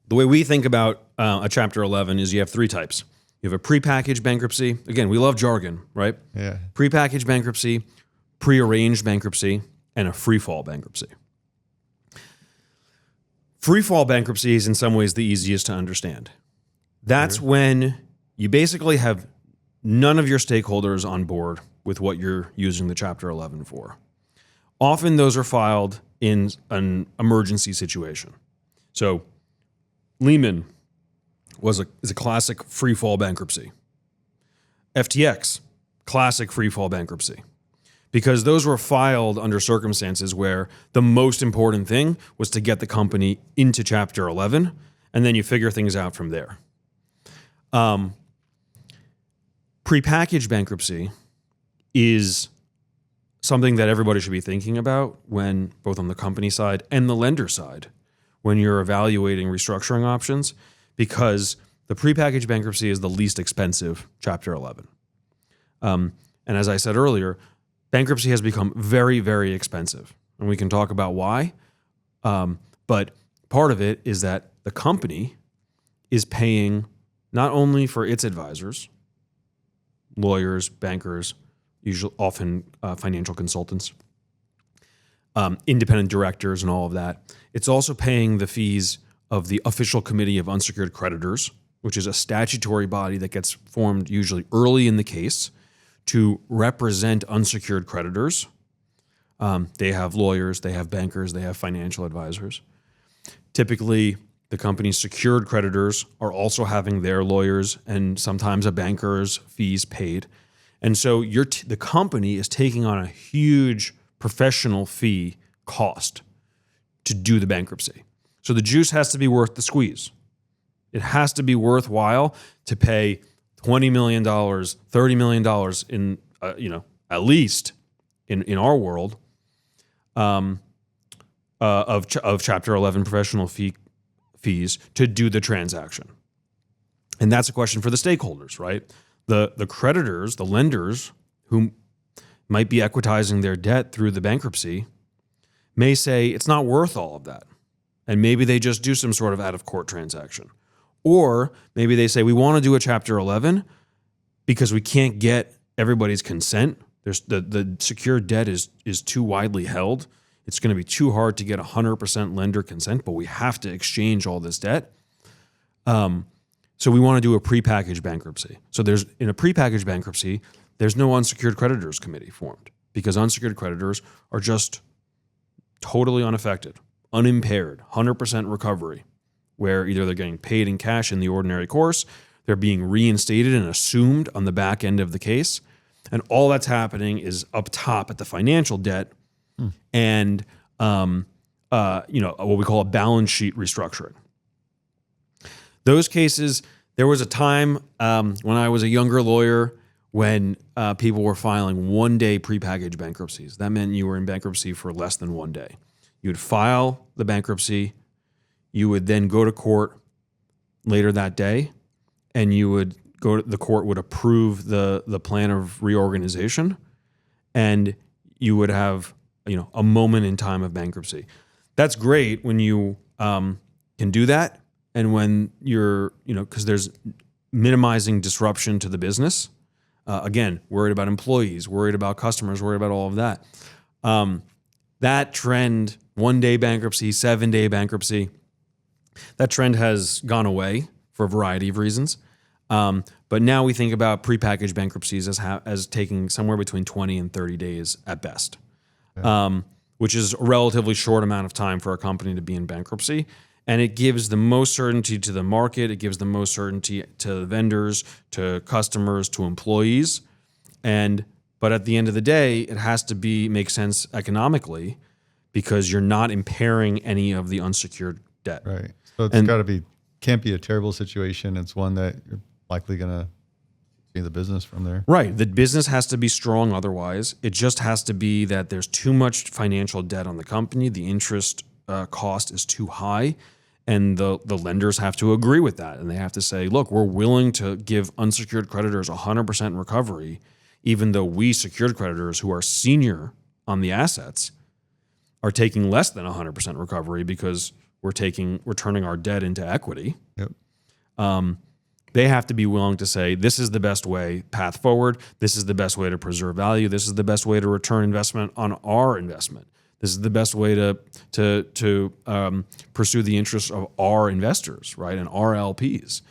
the way we think about a Chapter 11 is you have three types. You have a prepackaged bankruptcy. Again, we love jargon, right? Yeah. Prepackaged bankruptcy, prearranged bankruptcy, and a freefall bankruptcy. Freefall bankruptcy is in some ways the easiest to understand. That's when you basically have none of your stakeholders on board with what you're using the Chapter 11 for. Often those are filed in an emergency situation. So Lehman is a classic freefall bankruptcy. FTX, classic freefall bankruptcy. Because those were filed under circumstances where the most important thing was to get the company into Chapter 11, and then you figure things out from there. Prepackaged bankruptcy is something that everybody should be thinking about when both on the company side and the lender side when you're evaluating restructuring options, because the prepackaged bankruptcy is the least expensive Chapter 11. And as I said earlier, bankruptcy has become very, very expensive, and we can talk about why. But part of it is that the company is paying not only for its advisors, lawyers, bankers, often financial consultants, independent directors, and all of that. It's also paying the fees of the Official Committee of Unsecured Creditors, which is a statutory body that gets formed usually early in the case to represent unsecured creditors. They have lawyers, they have bankers, they have financial advisors. Typically, the company's secured creditors are also having their lawyers and sometimes a banker's fees paid. And so the company is taking on a huge professional fee cost to do the bankruptcy. So the juice has to be worth the squeeze. It has to be worthwhile to pay $20 million, $30 million in, at least in our world, of Chapter 11 professional fees to do the transaction. And that's a question for the stakeholders, right? The creditors, the lenders who might be equitizing their debt through the bankruptcy may say it's not worth all of that. And maybe they just do some sort of out-of-court transaction. Or maybe they say, we want to do a Chapter 11 because we can't get everybody's consent. The secured debt is too widely held. It's going to be too hard to get 100% lender consent, but we have to exchange all this debt. So we want to do a prepackaged bankruptcy. So in a prepackaged bankruptcy, there's no unsecured creditors committee formed because unsecured creditors are just totally unaffected, unimpaired, 100% recovery, where either they're getting paid in cash in the ordinary course, they're being reinstated and assumed on the back end of the case, and all that's happening is up top at the financial debt and what we call a balance sheet restructuring. Those cases, there was a time when I was a younger lawyer when people were filing one-day prepackaged bankruptcies. That meant you were in bankruptcy for less than 1 day. You would file the bankruptcy, you would then go to court later that day, and you would the court would approve the plan of reorganization, and you would have a moment in time of bankruptcy. That's great when you can do that, and when you're because there's minimizing disruption to the business. Again, worried about employees, worried about customers, worried about all of that. That trend, 1-day bankruptcy, 7-day bankruptcy, that trend has gone away for a variety of reasons. But now we think about prepackaged bankruptcies as taking somewhere between 20 and 30 days at best, which is a relatively short amount of time for a company to be in bankruptcy. And it gives the most certainty to the market. It gives the most certainty to vendors, to customers, to employees. But at the end of the day, it has to make sense economically because you're not impairing any of the unsecured debt. Right. So can't be a terrible situation. It's one that you're likely going to see the business from there. Right. The business has to be strong otherwise. It just has to be that there's too much financial debt on the company. The interest cost is too high. And the lenders have to agree with that. And they have to say, look, we're willing to give unsecured creditors 100% recovery, even though we secured creditors who are senior on the assets are taking less than 100% recovery because we're turning our debt into equity. Yep. They have to be willing to say, this is the best path forward. This is the best way to preserve value. This is the best way to return investment on our investment. This is the best way to pursue the interests of our investors, right, and our LPs,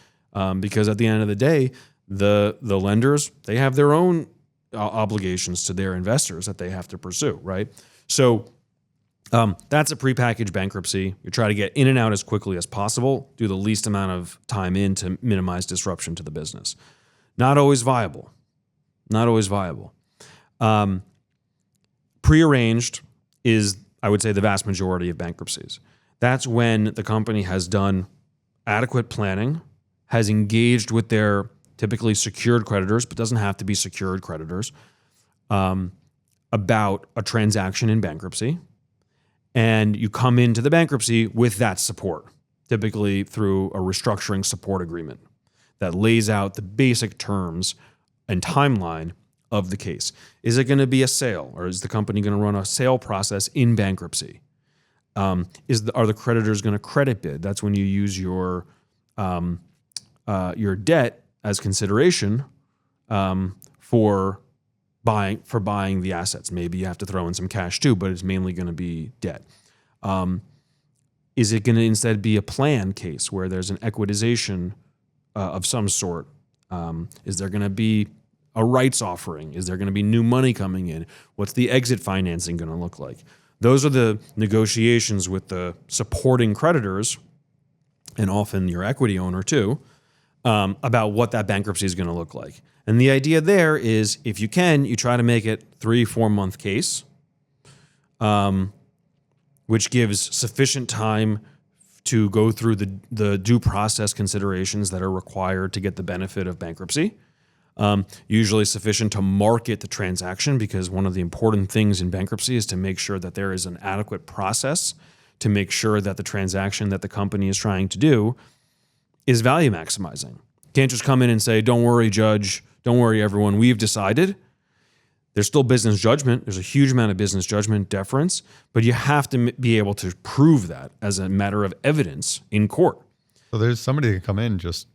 because at the end of the day, the lenders, they have their own obligations to their investors that they have to pursue, right? So that's a prepackaged bankruptcy. You try to get in and out as quickly as possible, do the least amount of time in to minimize disruption to the business. Not always viable. Not always viable. Prearranged is, I would say, the vast majority of bankruptcies. That's when the company has done adequate planning, has engaged with their typically secured creditors, but doesn't have to be secured creditors, about a transaction in bankruptcy. And you come into the bankruptcy with that support, typically through a restructuring support agreement that lays out the basic terms and timeline of the case. Is it going to be a sale, or is the company going to run a sale process in bankruptcy? Are the creditors going to credit bid? That's when you use your debt as consideration for buying the assets. Maybe you have to throw in some cash too, but it's mainly going to be debt. Is it going to instead be a plan case where there's an equitization of some sort? Is there going to be a rights offering? Is there going to be new money coming in? What's the exit financing going to look like? Those are the negotiations with the supporting creditors, and often your equity owner too, about what that bankruptcy is going to look like. And the idea there is, if you can, you try to make it 3-4 month case, which gives sufficient time to go through the due process considerations that are required to get the benefit of bankruptcy. Usually sufficient to market the transaction, because one of the important things in bankruptcy is to make sure that there is an adequate process to make sure that the transaction that the company is trying to do is value maximizing. You can't just come in and say, don't worry, judge, don't worry, everyone, we've decided. There's still business judgment. There's a huge amount of business judgment deference, but you have to be able to prove that as a matter of evidence in court. So there's somebody that can come in and just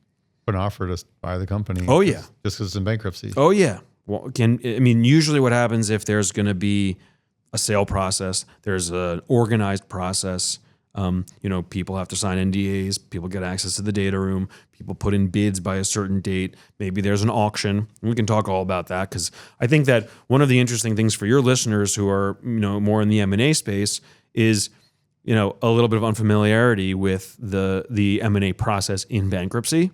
put an offer to buy the company. Oh, yeah. Just because it's in bankruptcy. Oh, yeah. Well, usually what happens if there's going to be a sale process, there's an organized process. People have to sign NDAs. People get access to the data room. People put in bids by a certain date. Maybe there's an auction. We can talk all about that, because I think that one of the interesting things for your listeners who are more in the M&A space is a little bit of unfamiliarity with the M&A process in bankruptcy.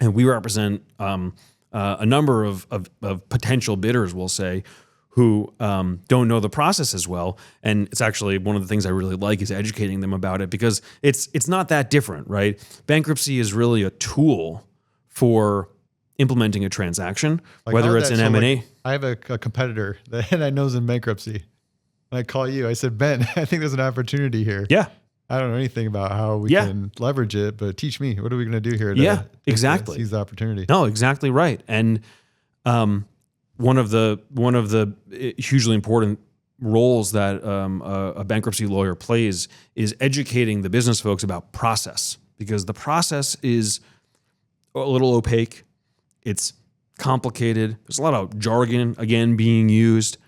And we represent a number of potential bidders, we'll say, who don't know the process as well. And it's actually one of the things I really like is educating them about it, because it's not that different, right? Bankruptcy is really a tool for implementing a transaction, whether it's an M&A. I have a competitor that I know is in bankruptcy. And I call you. I said, Ben, I think there's an opportunity here. Yeah. I don't know anything about how we can leverage it, but teach me. What are we going to do here to exactly. seize the opportunity? No, exactly right. And one of the hugely important roles that a bankruptcy lawyer plays is educating the business folks about process, because the process is a little opaque. It's complicated. There's a lot of jargon, again, being used.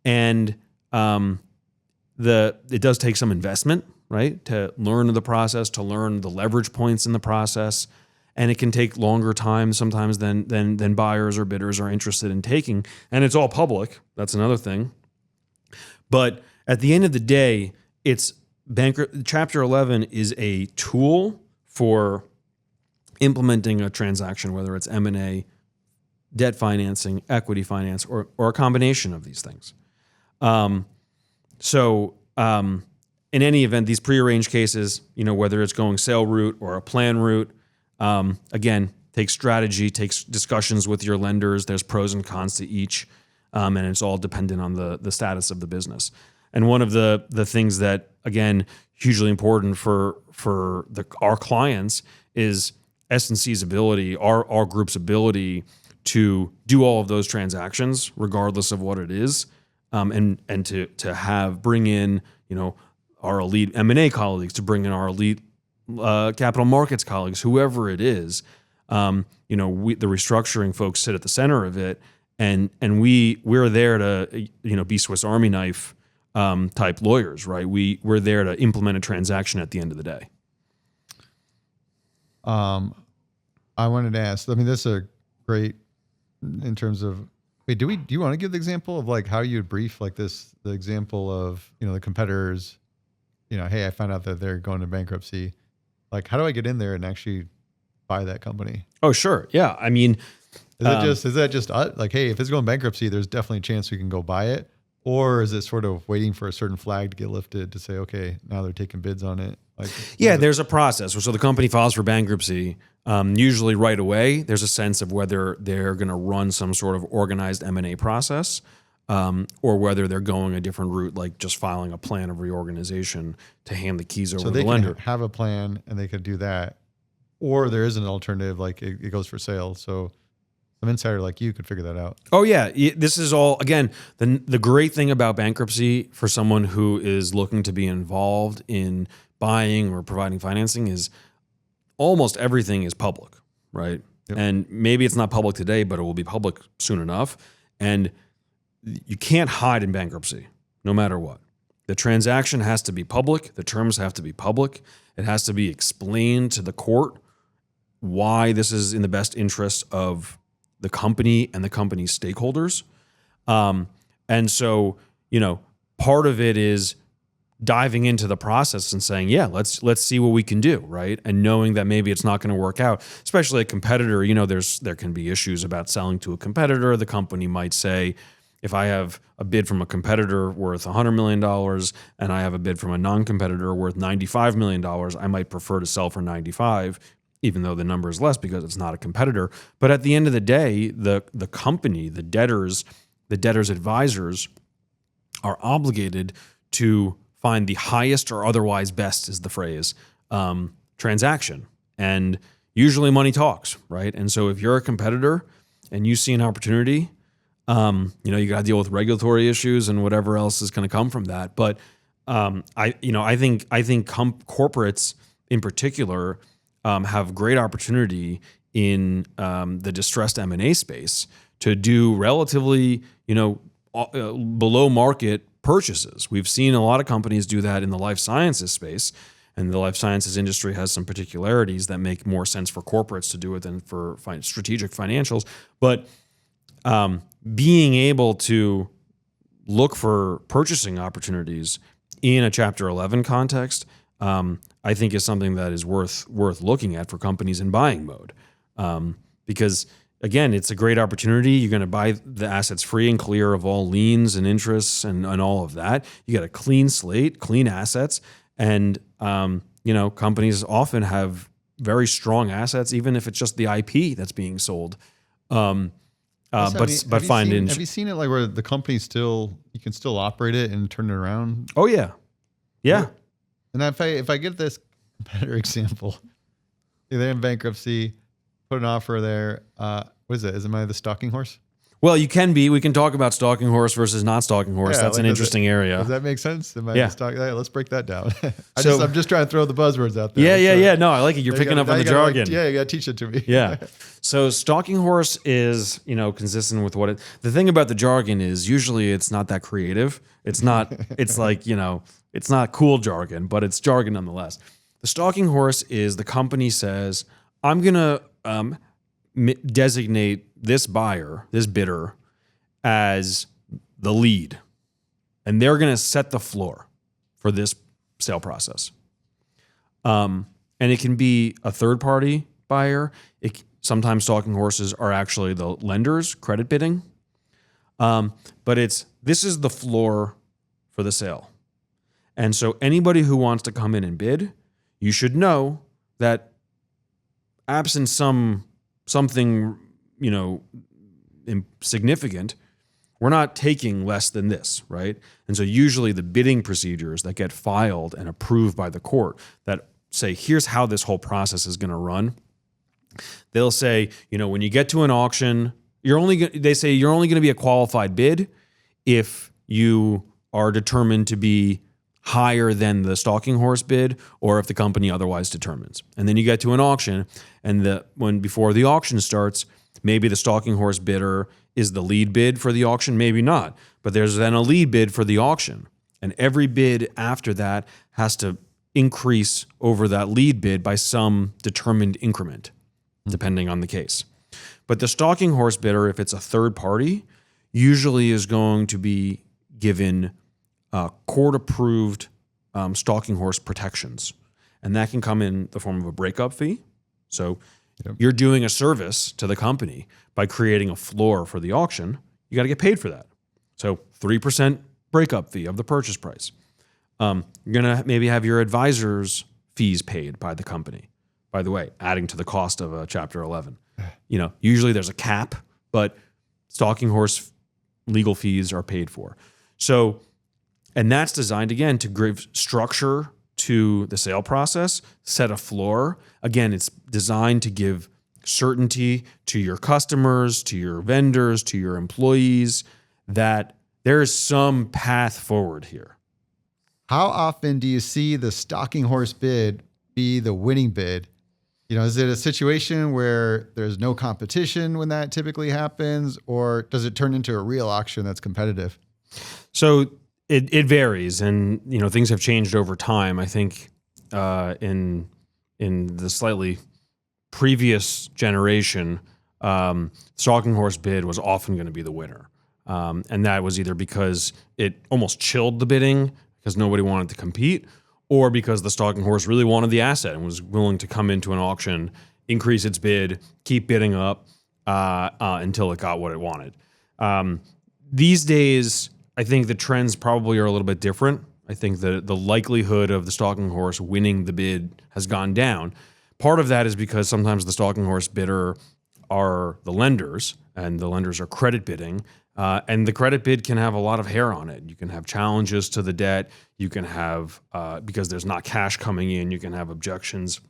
And it does take some investment, right, to learn the process, to learn the leverage points in the process. And it can take longer time sometimes than buyers or bidders are interested in taking. And it's all public. That's another thing. But at the end of the day, Chapter 11 is a tool for implementing a transaction, whether it's M&A, debt financing, equity finance, or a combination of these things. In any event, these prearranged cases, whether it's going sale route or a plan route, again, takes strategy, takes discussions with your lenders. There's pros and cons to each, and it's all dependent on the status of the business. And one of the things that, again, hugely important for our clients is S&C's ability, our group's ability to do all of those transactions, regardless of what it is, and to bring in our elite M&A colleagues, to bring in our elite capital markets colleagues, whoever it is. The restructuring folks sit at the center of it, and we're there to be Swiss Army knife type lawyers, right? We're there to implement a transaction at the end of the day. I wanted to ask. I mean, this is a great in terms of. Wait, do you want to give the example of like how you would brief like this? The example of the competitors. Hey, I found out that they're going to bankruptcy. Like, how do I get in there and actually buy that company? Oh, sure, yeah. I mean, is that just like, hey, if it's going bankruptcy, there's definitely a chance we can go buy it, or is it sort of waiting for a certain flag to get lifted to say, okay, now they're taking bids on it? Like, there's a process. So the company files for bankruptcy. Usually right away, there's a sense of whether they're going to run some sort of organized M&A process, or whether they're going a different route, like just filing a plan of reorganization to hand the keys over to the lender. So they can have a plan and they could do that, or there is an alternative, like it goes for sale. So some insider like you could figure that out. Oh yeah, this is all, again, the great thing about bankruptcy for someone who is looking to be involved in buying or providing financing is almost everything is public, right? Yep. And maybe it's not public today, but it will be public soon enough. And you can't hide in bankruptcy, no matter what. The transaction has to be public. The terms have to be public. It has to be explained to the court why this is in the best interest of the company and the company's stakeholders. And so, part of it is diving into the process and saying, yeah, let's see what we can do, right? And knowing that maybe it's not going to work out, especially a competitor. There can be issues about selling to a competitor. The company might say, if I have a bid from a competitor worth $100 million and I have a bid from a non-competitor worth $95 million, I might prefer to sell for 95, even though the number is less because it's not a competitor. But at the end of the day, the company, the debtors' advisors are obligated to find the highest or otherwise best, is the phrase, transaction. And usually money talks, right? And so if you're a competitor and you see an opportunity, you got to deal with regulatory issues and whatever else is going to come from that. But I think corporates in particular have great opportunity in the distressed M&A space to do relatively below market purchases. We've seen a lot of companies do that in the life sciences space, and the life sciences industry has some particularities that make more sense for corporates to do it than for strategic financials. But being able to look for purchasing opportunities in a Chapter 11 context, I think is something that is worth looking at for companies in buying mode. Because again, it's a great opportunity. You're going to buy the assets free and clear of all liens and interests and all of that. You got a clean slate, clean assets, and companies often have very strong assets, even if it's just the IP that's being sold. Have you seen it like where the company you can still operate it and turn it around? Oh yeah. And if I get this better example, they're in bankruptcy, put an offer there. What is it? Am I the stalking horse? Well, you can be. We can talk about stalking horse versus not stalking horse. Yeah, That's an interesting area. Does that make sense? Am I Yeah. the stalking? Let's break that down. So- I'm just trying to throw the buzzwords out there. Yeah. No, I like it. You're picking up on the jargon. You got to teach it to me. Yeah. So stalking horse is, consistent with the thing about the jargon is usually it's not that creative. It's not, it's like, it's not cool jargon, but it's jargon nonetheless. The stalking horse is the company says, I'm going to designate this buyer, this bidder, as the lead. And they're going to set the floor for this sale process. And it can be a third-party buyer. Sometimes stalking horses are actually the lenders, credit bidding. But this is the floor for the sale. And so anybody who wants to come in and bid, you should know that absent something, significant, we're not taking less than this, right? And so usually the bidding procedures that get filed and approved by the court that say, here's how this whole process is going to run. They'll say, when you get to an auction, you're only going to be a qualified bid if you are determined to be higher than the stalking horse bid, or if the company otherwise determines. And then you get to an auction, and before the auction starts, maybe the stalking horse bidder is the lead bid for the auction, maybe not. But there's then a lead bid for the auction. And every bid after that has to increase over that lead bid by some determined increment, depending on the case. But the stalking horse bidder, if it's a third party, usually is going to be given court-approved stalking horse protections. And that can come in the form of a breakup fee. So you're doing a service to the company by creating a floor for the auction. You got to get paid for that. So 3% breakup fee of the purchase price. You're going to maybe have your advisor's fees paid by the company. By the way, adding to the cost of a Chapter 11. Usually there's a cap, but stalking horse legal fees are paid for. So, and that's designed, again, to give structure to the sale process, set a floor. Again, it's designed to give certainty to your customers, to your vendors, to your employees, that there is some path forward here. How often do you see the stalking horse bid be the winning bid? Is it a situation where there's no competition when that typically happens, or does it turn into a real auction that's competitive? So it varies, and things have changed over time. I think in the slightly previous generation, stalking horse bid was often going to be the winner, and that was either because it almost chilled the bidding because nobody wanted to compete, or because the stalking horse really wanted the asset and was willing to come into an auction, increase its bid, keep bidding up until it got what it wanted. These days, I think the trends probably are a little bit different. I think the likelihood of the stalking horse winning the bid has gone down. Part of that is because sometimes the stalking horse bidder are the lenders, and the lenders are credit bidding. And the credit bid can have a lot of hair on it. You can have challenges to the debt. You can have, because there's not cash coming in, you can have objections.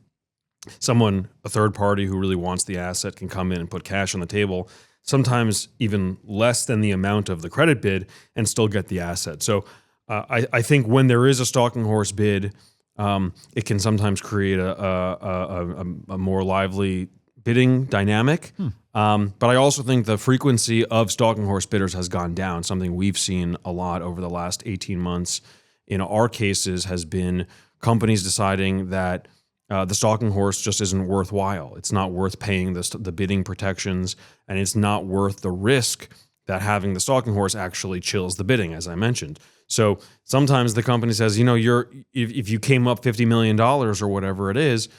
A third party who really wants the asset can come in and put cash on the table, sometimes even less than the amount of the credit bid, and still get the asset. So I think when there is a stalking horse bid, it can sometimes create a more lively bidding dynamic. But I also think the frequency of stalking horse bidders has gone down. Something we've seen a lot over the last 18 months in our cases has been companies deciding that the stalking horse just isn't worthwhile. It's not worth paying the bidding protections, and it's not worth the risk that having the stalking horse actually chills the bidding, as I mentioned. So sometimes the company says, if you came up $50 million or whatever it is,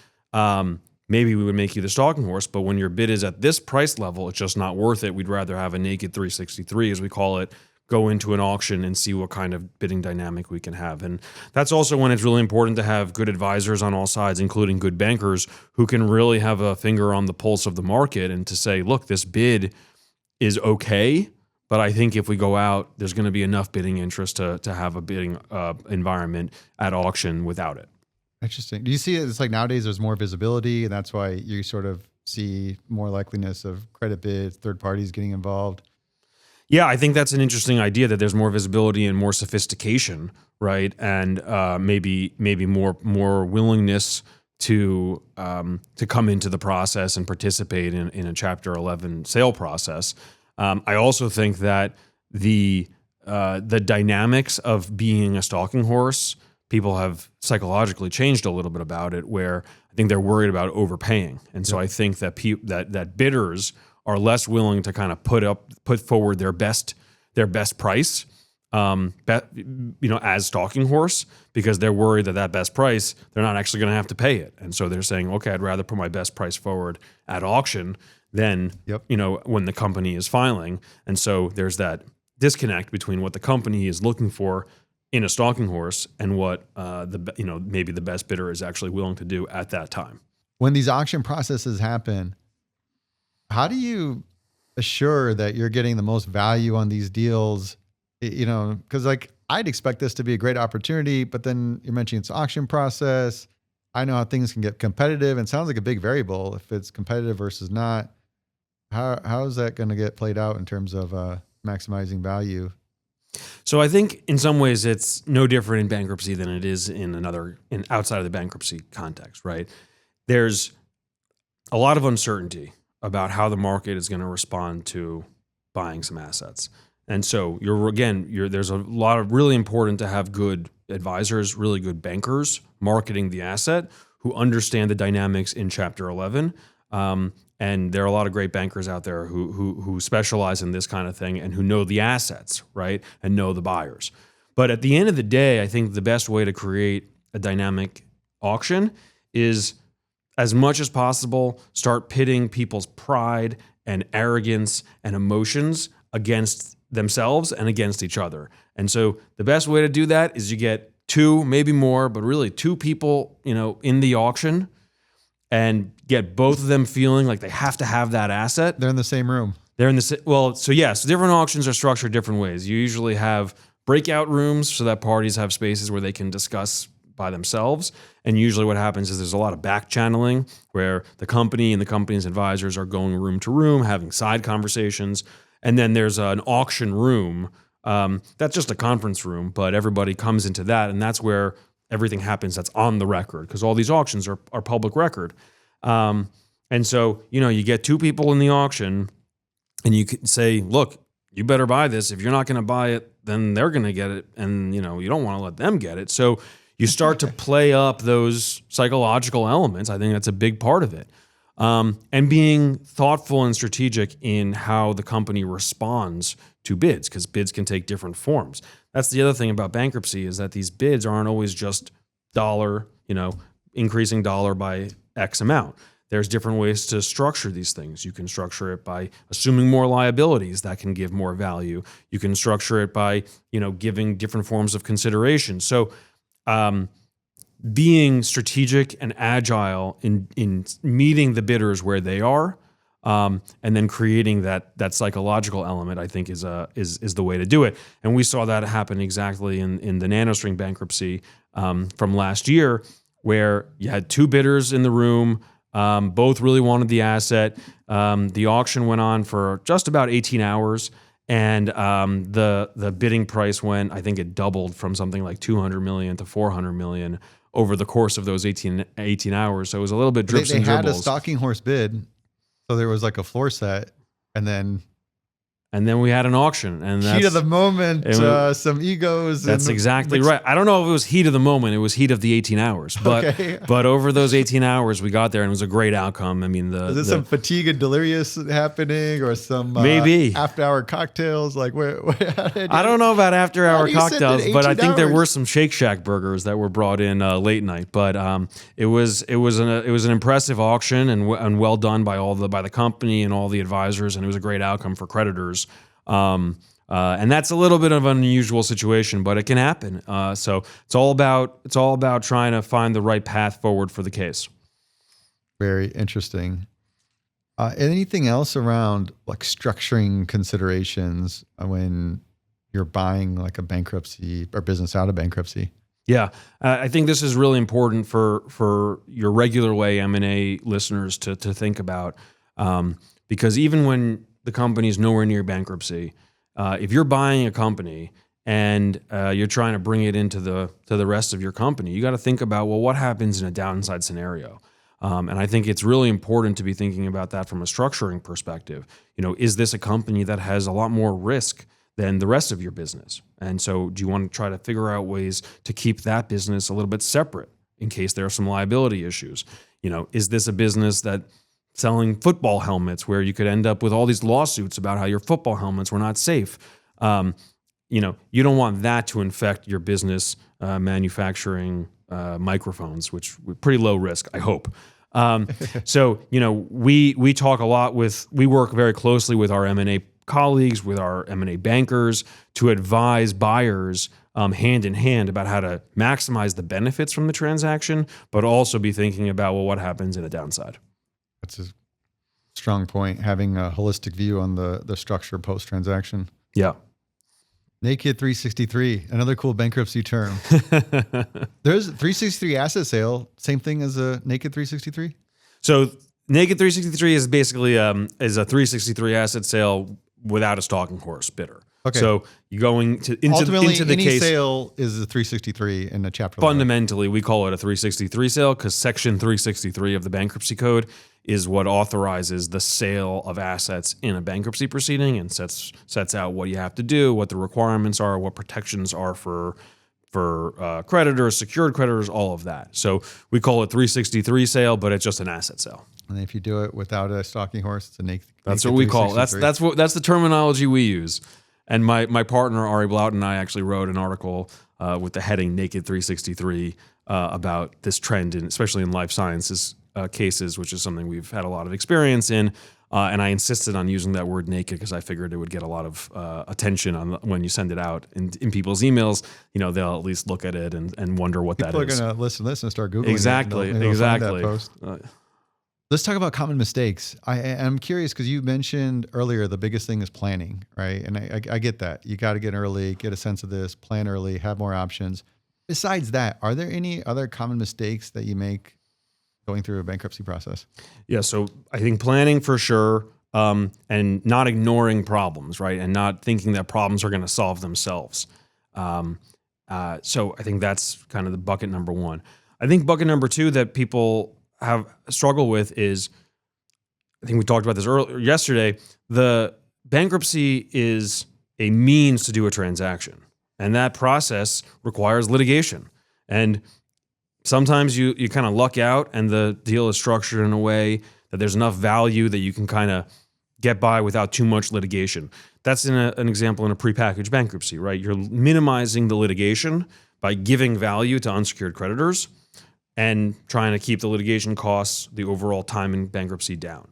maybe we would make you the stalking horse, but when your bid is at this price level, it's just not worth it. We'd rather have a naked 363, as we call it, go into an auction and see what kind of bidding dynamic we can have. And that's also when it's really important to have good advisors on all sides, including good bankers who can really have a finger on the pulse of the market and to say, look, this bid is okay, but I think if we go out, there's going to be enough bidding interest to have a bidding environment at auction without it. Interesting. Do you see it's like nowadays there's more visibility and that's why you sort of see more likeliness of credit bids, third parties getting involved? Yeah, I think that's an interesting idea that there's more visibility and more sophistication, right? And maybe more willingness to come into the process and participate in a Chapter 11 sale process. I also think that the dynamics of being a stalking horse, people have psychologically changed a little bit about it, where I think they're worried about overpaying, and so I think that that bidders are less willing to kind of put forward their best price, as stalking horse, because they're worried that best price they're not actually going to have to pay it, and so they're saying, okay, I'd rather put my best price forward at auction than when the company is filing, and so there's that disconnect between what the company is looking for in a stalking horse and what maybe the best bidder is actually willing to do at that time. When these auction processes happen, how do you assure that you're getting the most value on these deals? Because like I'd expect this to be a great opportunity, but then you're mentioning it's auction process. I know how things can get competitive, and it sounds like a big variable if it's competitive versus not. How is that going to get played out in terms of maximizing value? So I think in some ways it's no different in bankruptcy than it is in outside of the bankruptcy context, right? There's a lot of uncertainty about how the market is going to respond to buying some assets. And so there's a lot of really important to have good advisors, really good bankers marketing the asset who understand the dynamics in Chapter 11. And there are a lot of great bankers out there who specialize in this kind of thing and who know the assets, right, and know the buyers. But at the end of the day, I think the best way to create a dynamic auction is, as much as possible, start pitting people's pride and arrogance and emotions against themselves and against each other. And so the best way to do that is you get two, maybe more, but really two people, in the auction, and get both of them feeling like they have to have that asset. They're in the same room. So different auctions are structured different ways. You usually have breakout rooms so that parties have spaces where they can discuss by themselves. And usually what happens is there's a lot of back channeling where the company and the company's advisors are going room to room, having side conversations. And then there's an auction room. That's just a conference room, but everybody comes into that. And that's where everything happens that's on the record, because all these auctions are public record. And so, you get two people in the auction and you can say, look, you better buy this. If you're not going to buy it, then they're going to get it. And, you don't want to let them get it. So you start to play up those psychological elements. I think that's a big part of it. And being thoughtful and strategic in how the company responds to bids, because bids can take different forms. That's the other thing about bankruptcy, is that these bids aren't always just increasing dollar by X amount. There's different ways to structure these things. You can structure it by assuming more liabilities that can give more value. You can structure it by, giving different forms of consideration. So, being strategic and agile in meeting the bidders where they are, and then creating that psychological element, I think is the way to do it. And we saw that happen exactly in the NanoString bankruptcy from last year, where you had two bidders in the room, both really wanted the asset. The auction went on for just about 18 hours, and the bidding price went, I think it doubled from something like $200 million to $400 million over the course of those 18 hours. So it was a little bit drips and dribbles. They had a stalking horse bid. So there was like a floor set, and then we had an auction, and that's heat of the moment. Some egos. That's exactly right. I don't know if it was heat of the moment; it was heat of the 18 hours. But but over those 18 hours, we got there, and it was a great outcome. I mean, is some fatigue and delirious happening, or some maybe after-hour cocktails? Like where I don't know about after-hour cocktails, but I think there were some Shake Shack burgers that were brought in late night. But it was an impressive auction and well done by the company and all the advisors, and it was a great outcome for creditors. And that's a little bit of an unusual situation, but it can happen. So it's all about trying to find the right path forward for the case. Very interesting. Anything else around like structuring considerations when you're buying like a bankruptcy or business out of bankruptcy? Yeah, I think this is really important for your regular way M&A listeners to think about, because even when the company is nowhere near bankruptcy, if you're buying a company and you're trying to bring it into the rest of your company, you got to think about, well, what happens in a downside scenario? And I think it's really important to be thinking about that from a structuring perspective. Is this a company that has a lot more risk than the rest of your business? And so do you want to try to figure out ways to keep that business a little bit separate in case there are some liability issues? Is this a business that selling football helmets where you could end up with all these lawsuits about how your football helmets were not safe? You don't want that to infect your business manufacturing microphones, which were pretty low risk, I hope. So, we talk a lot we work very closely with our M&A colleagues, with our M&A bankers to advise buyers hand in hand about how to maximize the benefits from the transaction, but also be thinking about, well, what happens in a downside? That's a strong point, having a holistic view on the structure post-transaction. Yeah. Naked 363, another cool bankruptcy term. There's a 363 asset sale, same thing as a naked 363? So naked 363 is basically is a 363 asset sale without a stalking horse bidder. Okay. So you're going Ultimately, into the any case. Sale is a 363 in a chapter. Fundamentally, we call it a 363 sale because Section 363 of the Bankruptcy Code is what authorizes the sale of assets in a bankruptcy proceeding and sets out what you have to do, what the requirements are, what protections are for creditors, secured creditors, all of that. So we call it 363 sale, but it's just an asset sale. And if you do it without a stalking horse, it's a naked. That's what we call it. That's the terminology we use. And my partner Ari Blaut and I actually wrote an article with the heading "Naked 363" about this trend, especially in life sciences cases, which is something we've had a lot of experience in. And I insisted on using that word "naked" because I figured it would get a lot of attention when you send it out in people's emails. They'll at least look at it and wonder what People that is. People are going to listen to this and start Googling exactly, it. Exactly. That post. Let's talk about common mistakes. I'm curious because you mentioned earlier the biggest thing is planning, right? And I get that. You got to get early, get a sense of this, plan early, have more options. Besides that, are there any other common mistakes that you make going through a bankruptcy process? Yeah, so I think planning for sure, and not ignoring problems, right? And not thinking that problems are going to solve themselves. So I think that's kind of the bucket number one. I think bucket number two that people have struggle with is, I think we talked about this yesterday, the bankruptcy is a means to do a transaction. And that process requires litigation. And sometimes you kind of luck out and the deal is structured in a way that there's enough value that you can kind of get by without too much litigation. That's an example in a prepackaged bankruptcy, right? You're minimizing the litigation by giving value to unsecured creditors and trying to keep the litigation costs, the overall time in bankruptcy down.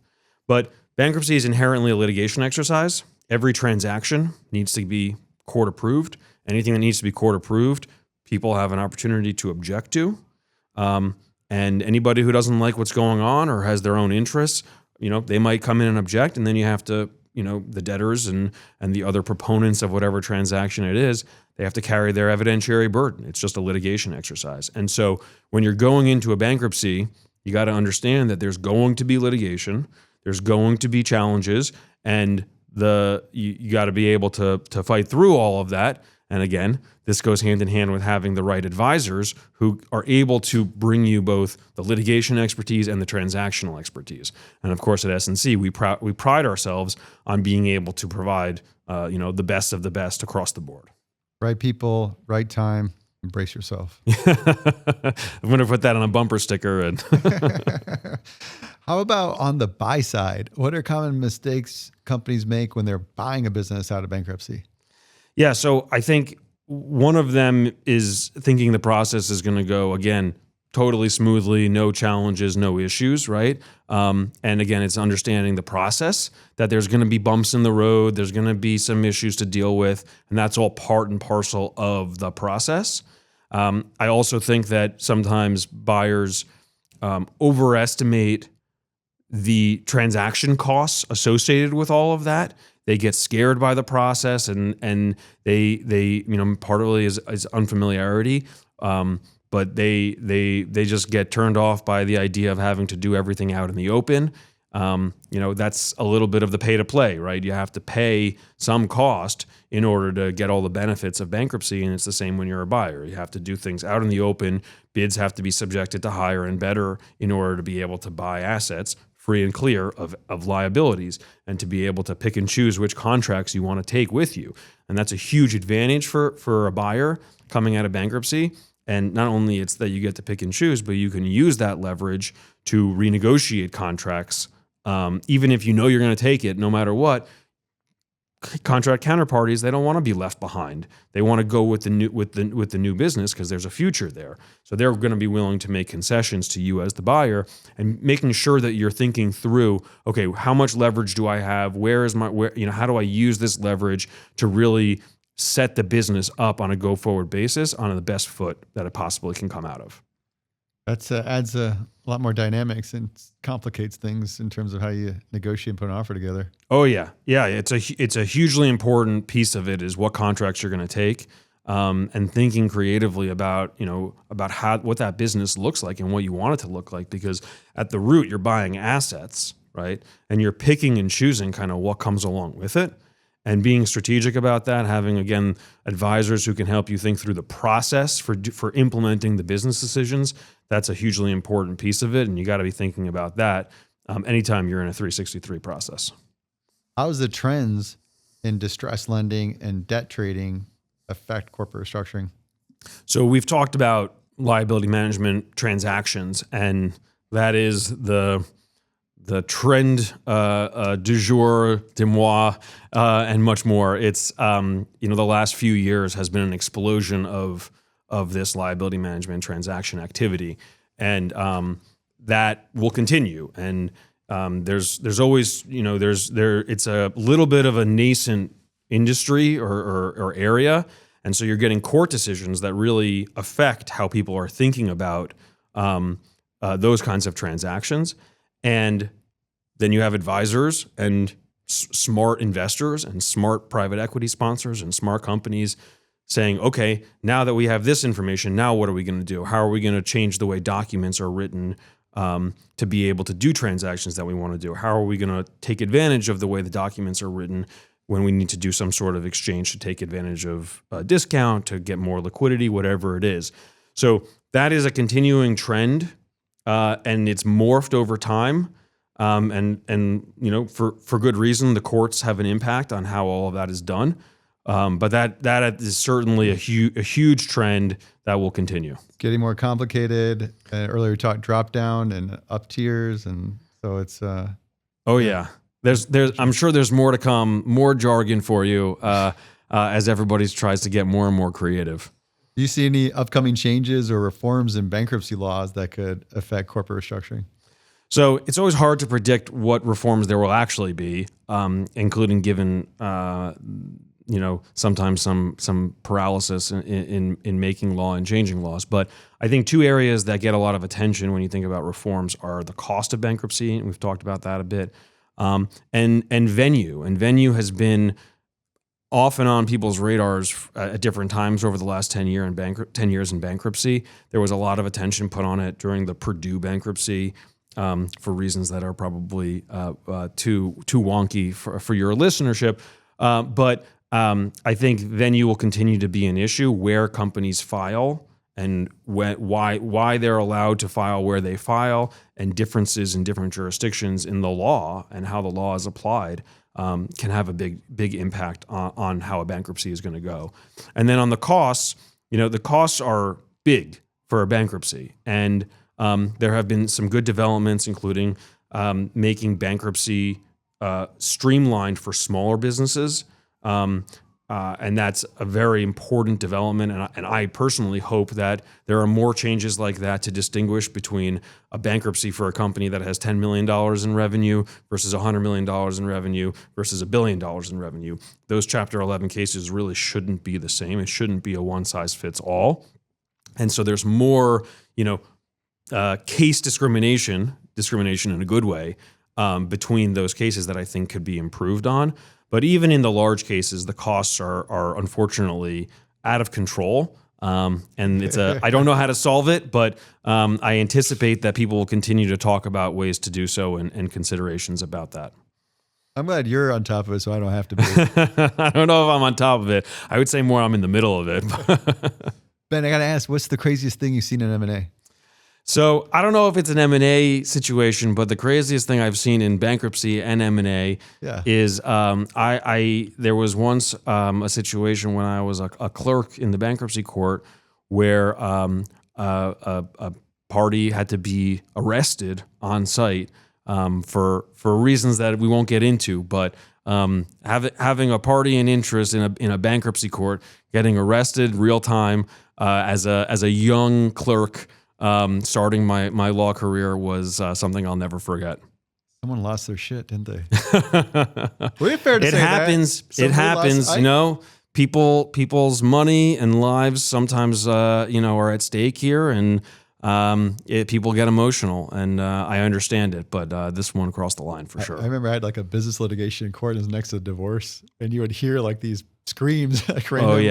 But bankruptcy is inherently a litigation exercise. Every transaction needs to be court approved. Anything that needs to be court approved, people have an opportunity to object to. And anybody who doesn't like what's going on or has their own interests, they might come in and object, and then you have to, the debtors and the other proponents of whatever transaction it is, they have to carry their evidentiary burden. It's just a litigation exercise. And so when you're going into a bankruptcy, you got to understand that there's going to be litigation, there's going to be challenges, and you got to be able to fight through all of that. And again, this goes hand in hand with having the right advisors who are able to bring you both the litigation expertise and the transactional expertise. And of course, at S&C, we pride ourselves on being able to provide the best of the best across the board. Right people, right time, embrace yourself. I'm going to put that on a bumper sticker. And how about on the buy side? What are common mistakes companies make when they're buying a business out of bankruptcy? Yeah, so I think one of them is thinking the process is going to go, again, totally smoothly, no challenges, no issues, right? And again, it's understanding the process, that there's going to be bumps in the road, there's going to be some issues to deal with, and that's all part and parcel of the process. I also think that sometimes buyers overestimate the transaction costs associated with all of that. They get scared by the process, and they partly is unfamiliarity. But they just get turned off by the idea of having to do everything out in the open. That's a little bit of the pay to play, right? You have to pay some cost in order to get all the benefits of bankruptcy, and it's the same when you're a buyer. You have to do things out in the open. Bids have to be subjected to higher and better in order to be able to buy assets free and clear of liabilities, and to be able to pick and choose which contracts you want to take with you. And that's a huge advantage for a buyer coming out of bankruptcy. And not only it's that you get to pick and choose, but you can use that leverage to renegotiate contracts, even if you know you're going to take it, no matter what. Contract counterparties, they don't want to be left behind. They want to go with the new business because there's a future there. So they're going to be willing to make concessions to you as the buyer, and making sure that you're thinking through, okay, how much leverage do I have? How do I use this leverage to really set the business up on a go-forward basis on the best foot that it possibly can come out of? That adds a lot more dynamics and complicates things in terms of how you negotiate and put an offer together. Oh yeah. It's a hugely important piece of it is what contracts you're going to take, and thinking creatively about what that business looks like and what you want it to look like. Because at the root, you're buying assets, right? And you're picking and choosing kind of what comes along with it. And being strategic about that, having, again, advisors who can help you think through the process for implementing the business decisions, that's a hugely important piece of it. And you got to be thinking about that anytime you're in a 363 process. How's the trends in distress lending and debt trading affect corporate restructuring? So we've talked about liability management transactions, and that is the trend du jour, de moi, and much more. It's the last few years has been an explosion of this liability management transaction activity, and that will continue. And there's always it's a little bit of a nascent industry or area, and so you're getting court decisions that really affect how people are thinking about those kinds of transactions. And then you have advisors and smart investors and smart private equity sponsors and smart companies saying, okay, now that we have this information, now what are we going to do? How are we going to change the way documents are written to be able to do transactions that we want to do? How are we going to take advantage of the way the documents are written when we need to do some sort of exchange to take advantage of a discount, to get more liquidity, whatever it is? So that is a continuing trend, and it's morphed over time. For good reason, the courts have an impact on how all of that is done. But that is certainly a huge trend that will continue. Getting more complicated. Earlier we talked drop down and up tiers, and so it's. Oh yeah, there's. I'm sure there's more to come, more jargon for you as everybody tries to get more and more creative. Do you see any upcoming changes or reforms in bankruptcy laws that could affect corporate restructuring? So it's always hard to predict what reforms there will actually be, including given sometimes some paralysis in making law and changing laws. But I think two areas that get a lot of attention when you think about reforms are the cost of bankruptcy, and we've talked about that a bit, and venue. And venue has been off and on people's radars at different times over the last 10 years in bankruptcy. There was a lot of attention put on it during the Purdue bankruptcy. For reasons that are probably too wonky for your listenership. But I think venue will continue to be an issue, where companies file and why they're allowed to file where they file, and differences in different jurisdictions in the law and how the law is applied can have a big impact on how a bankruptcy is going to go. And then on the costs, the costs are big for a bankruptcy, and there have been some good developments, including making bankruptcy streamlined for smaller businesses. And that's a very important development. And I personally hope that there are more changes like that to distinguish between a bankruptcy for a company that has $10 million in revenue versus $100 million in revenue versus $1 billion in revenue. Those Chapter 11 cases really shouldn't be the same. It shouldn't be a one-size-fits-all. And so there's more, case discrimination in a good way, between those cases that I think could be improved on. But even in the large cases, the costs are unfortunately out of control. And I don't know how to solve it, but I anticipate that people will continue to talk about ways to do so and considerations about that. I'm glad you're on top of it, so I don't have to be. I don't know if I'm on top of it. I would say more I'm in the middle of it. Ben, I got to ask, what's the craziest thing you've seen in M&A? So I don't know if it's an M&A situation, but the craziest thing I've seen in bankruptcy and M&A is there was once a situation when I was a clerk in the bankruptcy court where a party had to be arrested on site for reasons that we won't get into, but having a party in interest in a bankruptcy court, getting arrested real time as a young clerk. Starting my law career was something I'll never forget. Someone lost their shit, didn't they? We're fair to it say happens. That. It happens. You know, people's money and lives sometimes are at stake here, and people get emotional, and I understand it. But this one crossed the line for sure. I remember I had like a business litigation in court. It was next to divorce, and you would hear like these screams like randomly.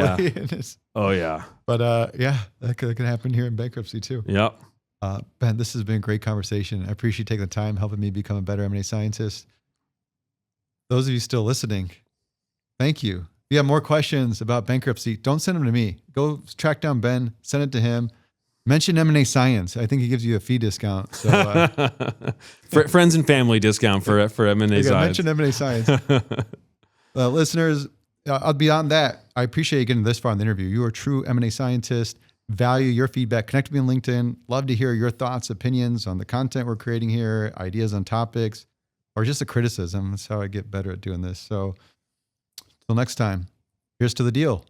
Oh yeah. But that could happen here in bankruptcy too. Yep. Ben, this has been a great conversation. I appreciate you taking the time, helping me become a better M&A scientist. Those of you still listening, thank you. If you have more questions about bankruptcy, don't send them to me. Go track down Ben, send it to him. Mention M&A Science. I think he gives you a fee discount. So, friends and family discount for M&A Science. Mention M&A Science. Listeners, beyond that, I appreciate you getting this far in the interview. You are a true M&A scientist. Value your feedback. Connect with me on LinkedIn. Love to hear your thoughts, opinions on the content we're creating here, ideas on topics, or just a criticism. That's how I get better at doing this. So until next time, here's to the deal.